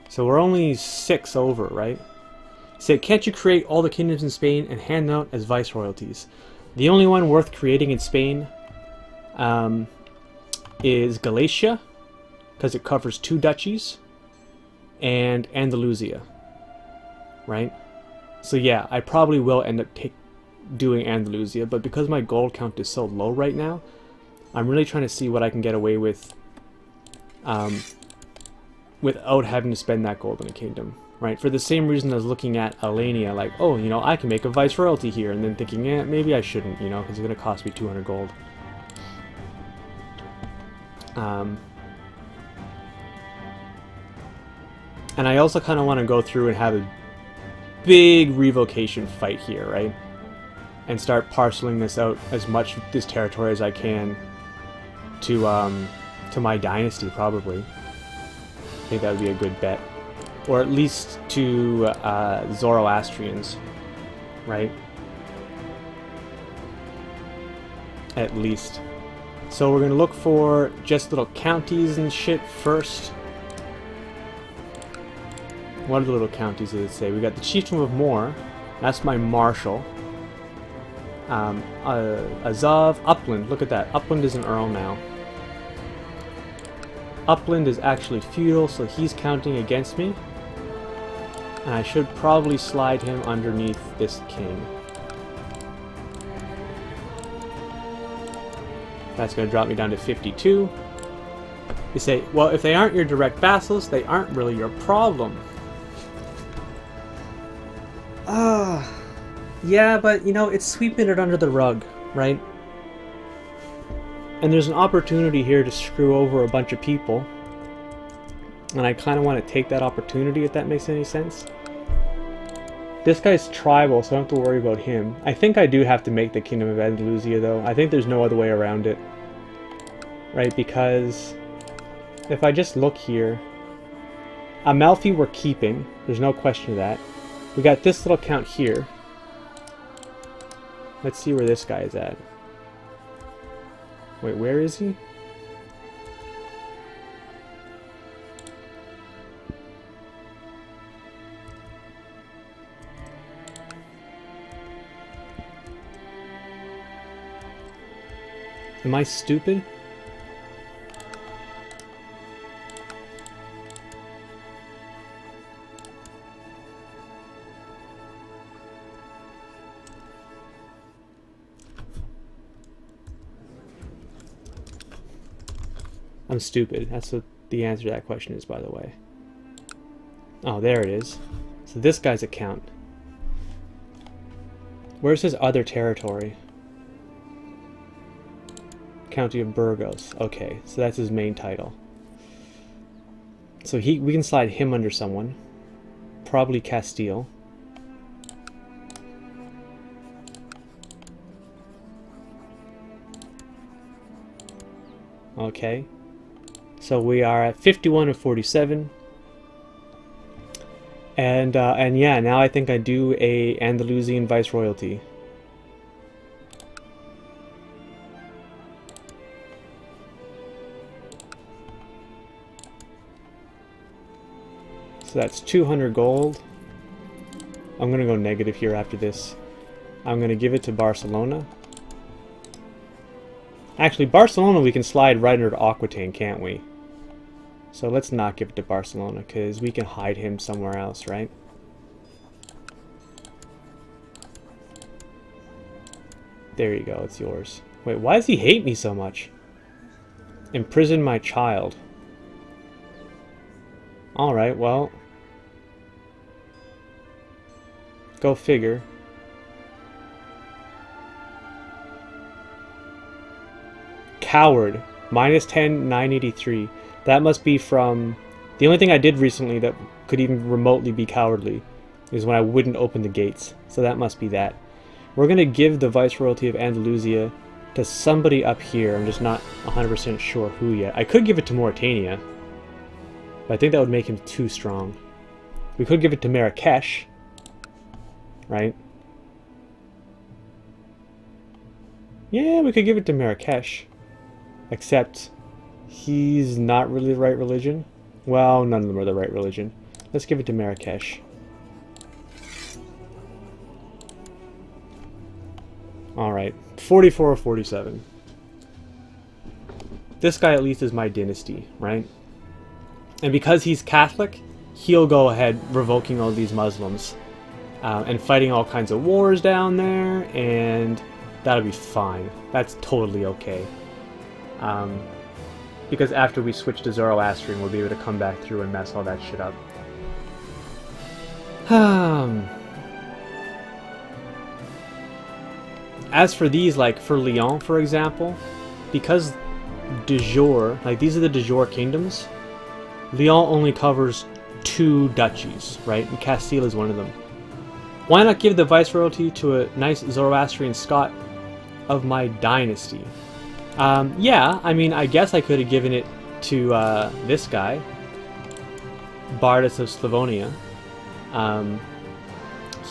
So we're only 6 over, right? Say, can't you create all the kingdoms in Spain and hand them out as viceroyalties? The only one worth creating in Spain is Galicia, because it covers 2 duchies, and Andalusia, right? So yeah, I probably will end up doing Andalusia, but because my gold count is so low right now, I'm really trying to see what I can get away with without having to spend that gold in a kingdom, right? For the same reason I was looking at Alania, like, oh, you know, I can make a viceroyalty here, and then thinking, yeah, maybe I shouldn't, you know, because it's going to cost me 200 gold. And I also kind of want to go through and have a big revocation fight here, right? And start parceling this out as much of this territory as I can to my dynasty, probably. I think that would be a good bet. Or at least to Zoroastrians, right? At least. So we're going to look for just little counties and shit first. What are the little counties does it say? We got the Chieftain of Moor. That's my marshal. Azov, Upland. Look at that. Upland is an earl now. Upland is actually feudal, so he's counting against me. And I should probably slide him underneath this king. That's going to drop me down to 52. You say, well, if they aren't your direct vassals, they aren't really your problem. Yeah, but, you know, it's sweeping it under the rug, right? And there's an opportunity here to screw over a bunch of people. And I kind of want to take that opportunity, if that makes any sense. This guy's tribal, so I don't have to worry about him. I think I do have to make the Kingdom of Andalusia, though. I think there's no other way around it. Right, because if I just look here, Amalfi we're keeping. There's no question of that. We got this little count here. Let's see where this guy is at. Wait, where is he? Am I stupid? I'm stupid. That's what the answer to that question is, by the way. Oh, there it is. So this guy's account. Where's his other territory? County of Burgos. Okay, so that's his main title. So we can slide him under someone. Probably Castile. Okay. So we are at 51 of 47. And yeah, now I think I do a Andalusian viceroyalty. So that's 200 gold. I'm going to go negative here after this. I'm going to give it to Barcelona. Actually, Barcelona we can slide right under to Aquitaine, can't we? So let's not give it to Barcelona, because we can hide him somewhere else, right? There you go, it's yours. Wait, why does he hate me so much? Imprison my child. Alright, well. Go figure. Coward. -10, 983. That must be from... The only thing I did recently that could even remotely be cowardly is when I wouldn't open the gates. So that must be that. We're going to give the Viceroyalty of Andalusia to somebody up here. I'm just not 100% sure who yet. I could give it to Mauritania, but I think that would make him too strong. We could give it to Marrakesh, right? Yeah, we could give it to Marrakesh. Except he's not really the right religion. Well, none of them are the right religion. Let's give it to Marrakesh. Alright, 44 or 47. This guy at least is my dynasty, right? And because he's Catholic, he'll go ahead revoking all these Muslims. And fighting all kinds of wars down there, and that'll be fine. That's totally okay. Because after we switch to Zoroastrian, we'll be able to come back through and mess all that shit up. As for these, like for Lyon, for example, because de jure, like these are the de jure kingdoms, Lyon only covers 2 duchies, right? And Castile is one of them. Why not give the viceroyalty to a nice Zoroastrian Scot of my dynasty? Yeah, I mean, I guess I could have given it to this guy, Bardus of Slavonia.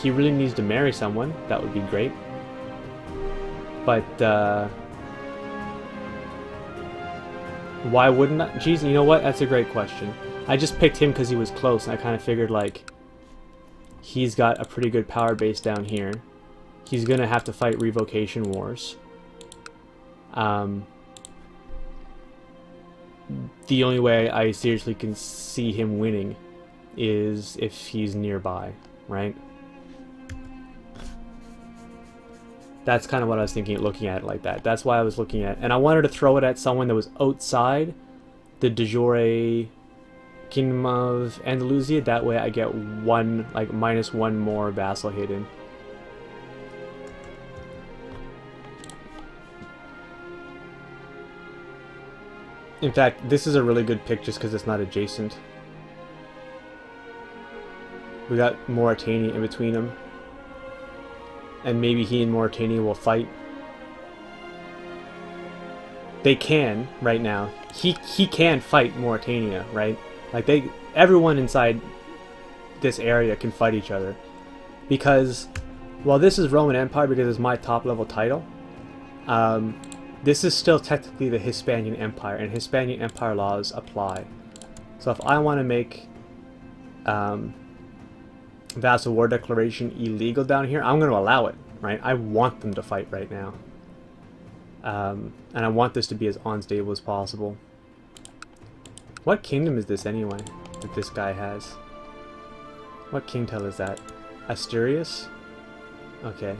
He really needs to marry someone. That would be great. But, why wouldn't I? Geez, you know what? That's a great question. I just picked him because he was close, and I kind of figured, like, he's got a pretty good power base down here. He's going to have to fight revocation wars. The only way I seriously can see him winning is if he's nearby, right? That's kind of what I was thinking, looking at it like that. That's why I was looking at it. And I wanted to throw it at someone that was outside the de jure Kingdom of Andalusia. That way I get one, like, -1 more vassal hidden. In fact, this is a really good pick just because it's not adjacent. We got Mauritania in between them. And maybe he and Mauritania will fight. They can, right now. He can fight Mauritania, right? Like, everyone inside this area can fight each other. Because, while this is Roman Empire because it's my top level title, this is still technically the Hispanian Empire, and Hispanian Empire laws apply. So if I want to make Vassal War Declaration illegal down here, I'm going to allow it, right? I want them to fight right now. And I want this to be as unstable as possible. What kingdom is this anyway, that this guy has? What kingdom is that? Asturias? Okay.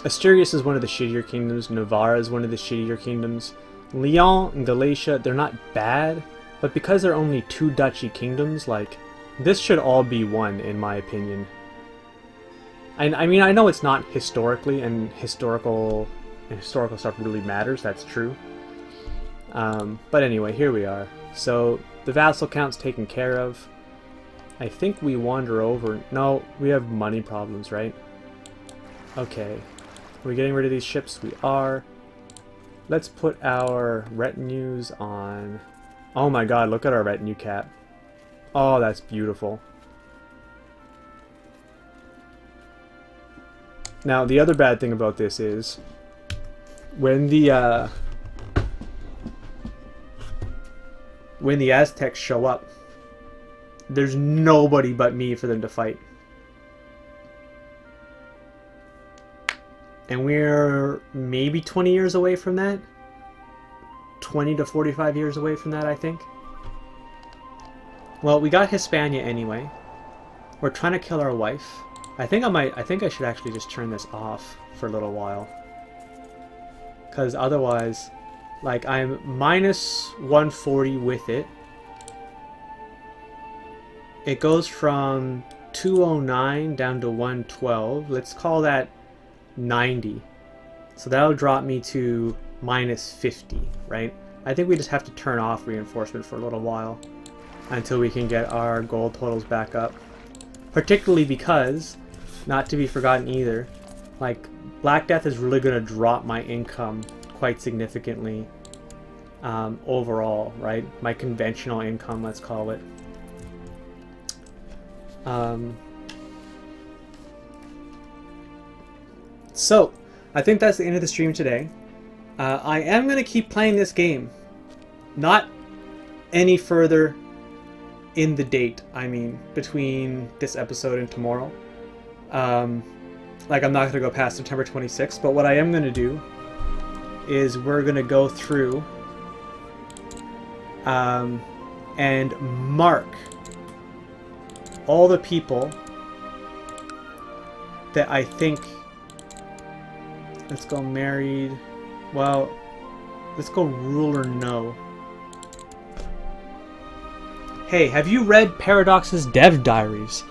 Asturias is one of the shittier kingdoms. Navarra is one of the shittier kingdoms. Lyon and Galatia, they're not bad, but because they're only 2 duchy kingdoms, like, this should all be one, in my opinion. And I mean, I know it's not historically, and historical stuff really matters, that's true. But anyway, here we are. So, the vassal count's taken care of. I think we wander over. No, we have money problems, right? Okay. Are we getting rid of these ships? We are. Let's put our retinues on. Oh my god, look at our retinue cap. Oh, that's beautiful. Now, the other bad thing about this is when the Aztecs show up, there's nobody but me for them to fight. And we're maybe 20 years away from that. 20 to 45 years away from that, I think. Well, we got Hispania anyway. We're trying to kill our wife. I think I should actually just turn this off for a little while. Because otherwise, like, I'm minus 140 with it. It goes from 209 down to 112. Let's call that 90. So that'll drop me to minus 50, right? I think we just have to turn off reinforcement for a little while until we can get our gold totals back up. Particularly because, not to be forgotten either, like, Black Death is really going to drop my income quite significantly overall, right? My conventional income, let's call it. So, I think that's the end of the stream today. I am going to keep playing this game. Not any further in the date, I mean, between this episode and tomorrow. Like, I'm not going to go past September 26th, but what I am going to do is we're going to go through and mark all the people that I think... Let's go married. Well, let's go ruler no. Hey, have you read Paradox's Dev Diaries?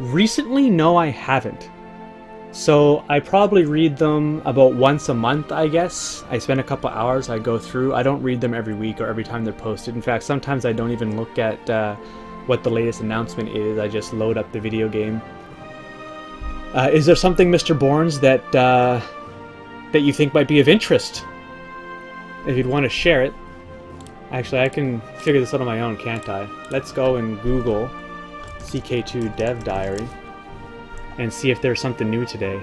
Recently, no, I haven't. So I probably read them about once a month, I guess. I spend a couple hours, I go through. I don't read them every week or every time they're posted. In fact, sometimes I don't even look at what the latest announcement is. I just load up the video game. Is there something, Mr. Bournes, that that you think might be of interest? If you'd want to share it. Actually, I can figure this out on my own, can't I? Let's go and Google CK2 Dev Diary and see if there's something new today.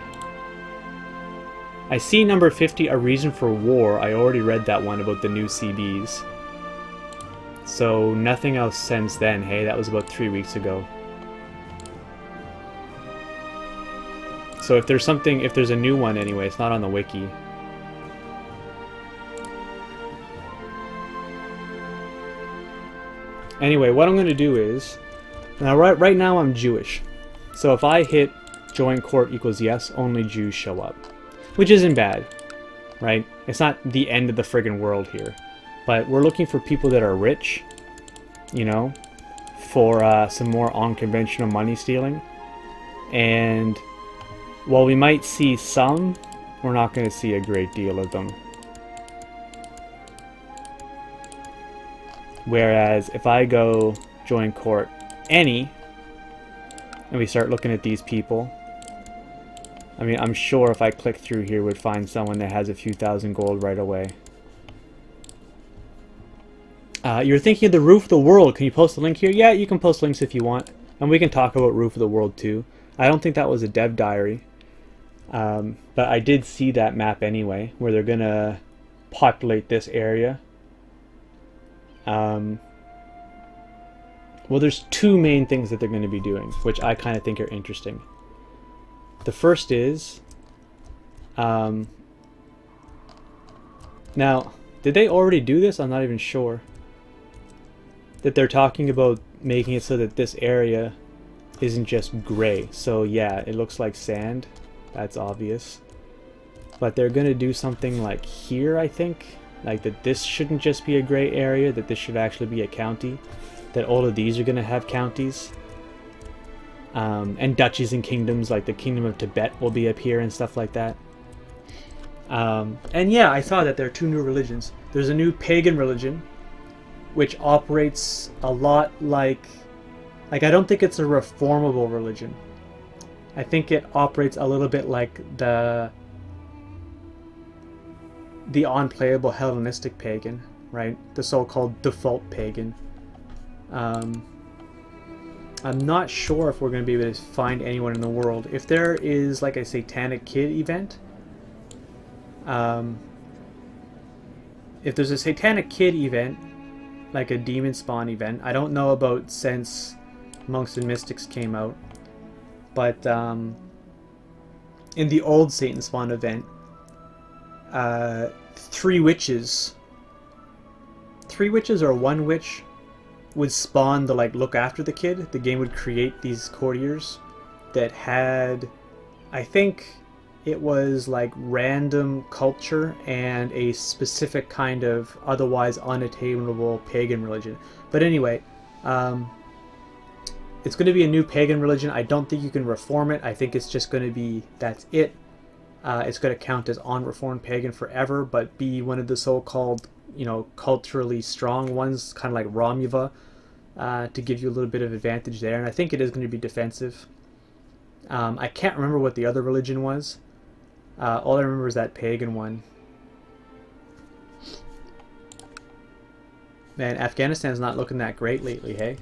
I see number 50, A Reason for War. I already read that one about the new CBs. So nothing else since then. Hey, that was about 3 weeks ago. So if there's something, if there's a new one anyway, it's not on the wiki. Anyway, what I'm going to do is, now right now I'm Jewish. So if I hit join court equals yes, only Jews show up. Which isn't bad, right? It's not the end of the friggin' world here. But we're looking for people that are rich, you know, for some more unconventional money stealing. And while we might see some, we're not going to see a great deal of them. Whereas if I go join court any, and we start looking at these people, I mean, I'm sure if I click through here, we'd find someone that has a few thousand gold right away. You're thinking of the Roof of the World. Can you post a link here? Yeah, you can post links if you want. And we can talk about Roof of the World too. I don't think that was a dev diary. But I did see that map anyway, where they're going to populate this area. Well, there's two main things that they're going to be doing, which I kind of think are interesting. The first is, now, did they already do this? I'm not even sure. That they're talking about making it so that this area isn't just gray. So yeah, it looks like sand. That's obvious. But they're going to do something like here, I think. Like that this shouldn't just be a gray area, that this should actually be a county. That all of these are going to have counties. And duchies and kingdoms, like the Kingdom of Tibet will be up here and stuff like that. And yeah, I saw that there are two new religions. There's a new pagan religion, which operates a lot like I don't think it's a reformable religion. I think it operates a little bit like the unplayable Hellenistic pagan, right? The so-called default pagan. I'm not sure if we're going to be able to find anyone in the world. If there is like a Satanic Kid event, if there's a Satanic Kid event, like a Demon Spawn event, I don't know about since Monks and Mystics came out, but in the old Satan Spawn event, 3 witches or 1 witch would spawn the like look after the kid. The game would create these courtiers that had, I think it was like random culture and a specific kind of otherwise unattainable pagan religion. But anyway, it's going to be a new pagan religion. I don't think you can reform it. I think it's just going to be, that's it. It's going to count as unreformed pagan forever, but be one of the so-called, you know, culturally strong ones, kind of like Romuva, to give you a little bit of advantage there. And I think it is going to be defensive. I can't remember what the other religion was. All I remember is that pagan one. Man, Afghanistan's not looking that great lately, hey?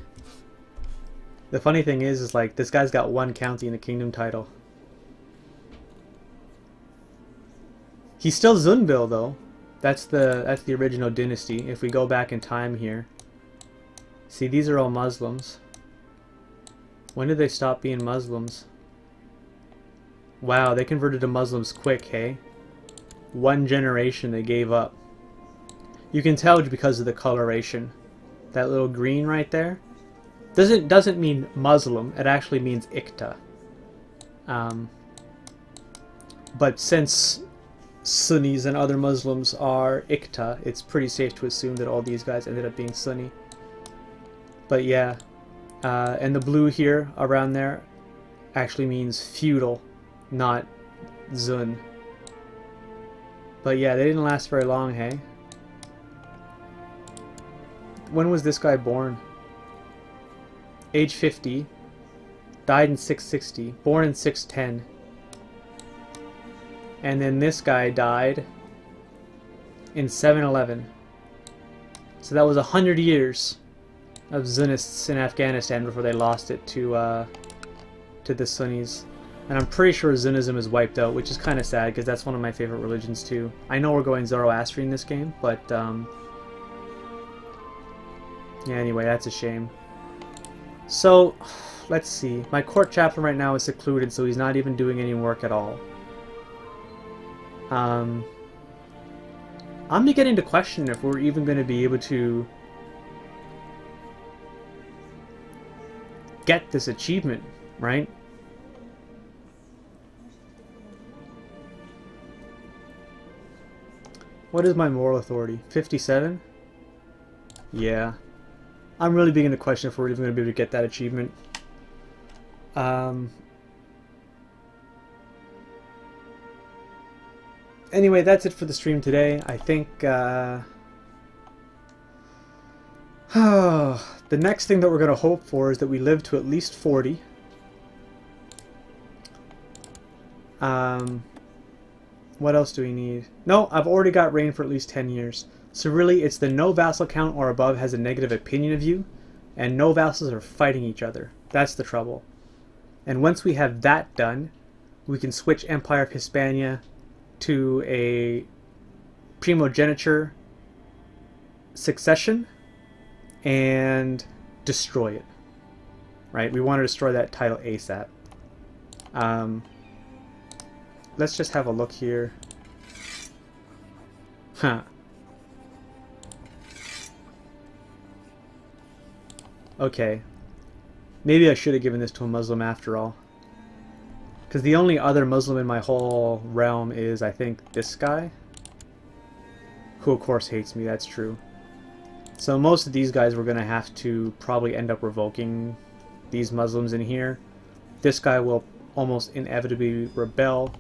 The funny thing is like, this guy's got one county in the kingdom title. He's still Zunbil, though. That's the original dynasty. If we go back in time here. See, these are all Muslims. When did they stop being Muslims? Wow, they converted to Muslims quick, hey? One generation they gave up. You can tell because of the coloration. That little green right there doesn't mean Muslim. It actually means Ikta. But since Sunnis and other Muslims are Ikta, it's pretty safe to assume that all these guys ended up being Sunni. But yeah, and the blue here around there actually means feudal, not Zun. But yeah, they didn't last very long, hey? When was this guy born? Age 50. Died in 660. Born in 610. And then this guy died in 711. So that was 100 years of Zunists in Afghanistan before they lost it to the Sunnis. And I'm pretty sure Zunism is wiped out, which is kind of sad because that's one of my favorite religions too. I know we're going Zoroastrian in this game, but yeah, anyway, that's a shame. So, let's see. My court chaplain right now is secluded, so he's not even doing any work at all. I'm beginning to question if we're even going to be able to get this achievement, right? What is my moral authority? 57? Yeah. I'm really beginning to question if we're even going to be able to get that achievement. Anyway, that's it for the stream today. I think the next thing that we're going to hope for is that we live to at least 40. What else do we need? No, I've already got reign for at least 10 years. So really, it's the no vassal count or above has a negative opinion of you, and no vassals are fighting each other. That's the trouble. And once we have that done, we can switch Empire of Hispania to a primogeniture succession and destroy it. Right? We want to destroy that title ASAP. Let's just have a look here. Huh. Okay. Maybe I should have given this to a Muslim after all. Because the only other Muslim in my whole realm is, I think, this guy. Who, of course, hates me, that's true. So most of these guys we're going to have to probably end up revoking these Muslims in here. This guy will almost inevitably rebel.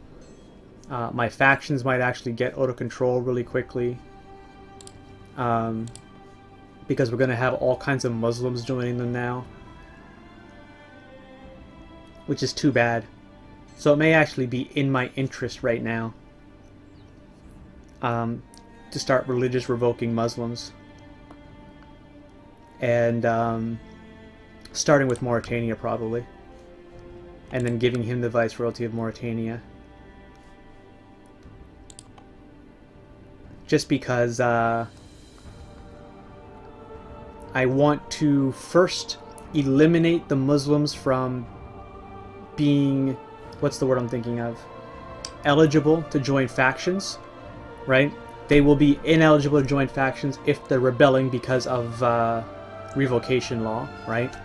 My factions might actually get out of control really quickly. Because we're going to have all kinds of Muslims joining them now. Which is too bad. So it may actually be in my interest right now to start religious revoking Muslims. And starting with Mauritania probably. And then giving him the Viceroyalty of Mauritania. Just because I want to first eliminate the Muslims from being, what's the word I'm thinking of? Eligible to join factions, right? They will be ineligible to join factions if they're rebelling because of revocation law, right?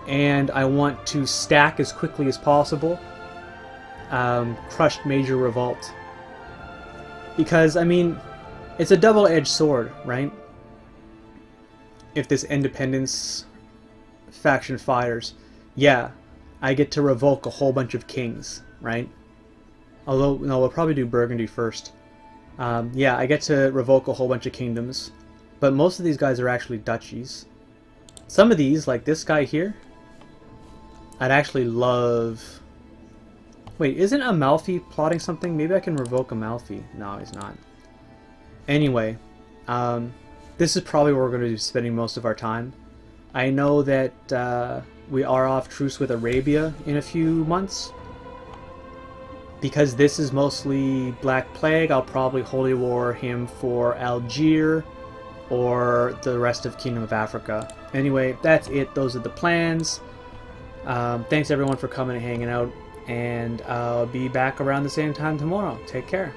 and I want to stack as quickly as possible. Crushed Major Revolt. Because, I mean, it's a double-edged sword, right? If this independence faction fires, yeah, I get to revoke a whole bunch of kings, right? Although, no, we'll probably do Burgundy first. Yeah, I get to revoke a whole bunch of kingdoms, but most of these guys are actually duchies. Some of these, like this guy here, I'd actually love... Wait, isn't Amalfi plotting something? Maybe I can revoke Amalfi. No, he's not. Anyway, this is probably where we're going to be spending most of our time. I know that we are off truce with Arabia in a few months. Because this is mostly Black Plague, I'll probably Holy War him for Algiers or the rest of Kingdom of Africa. Anyway, that's it. Those are the plans. Thanks everyone for coming and hanging out. And I'll be back around the same time tomorrow. Take care.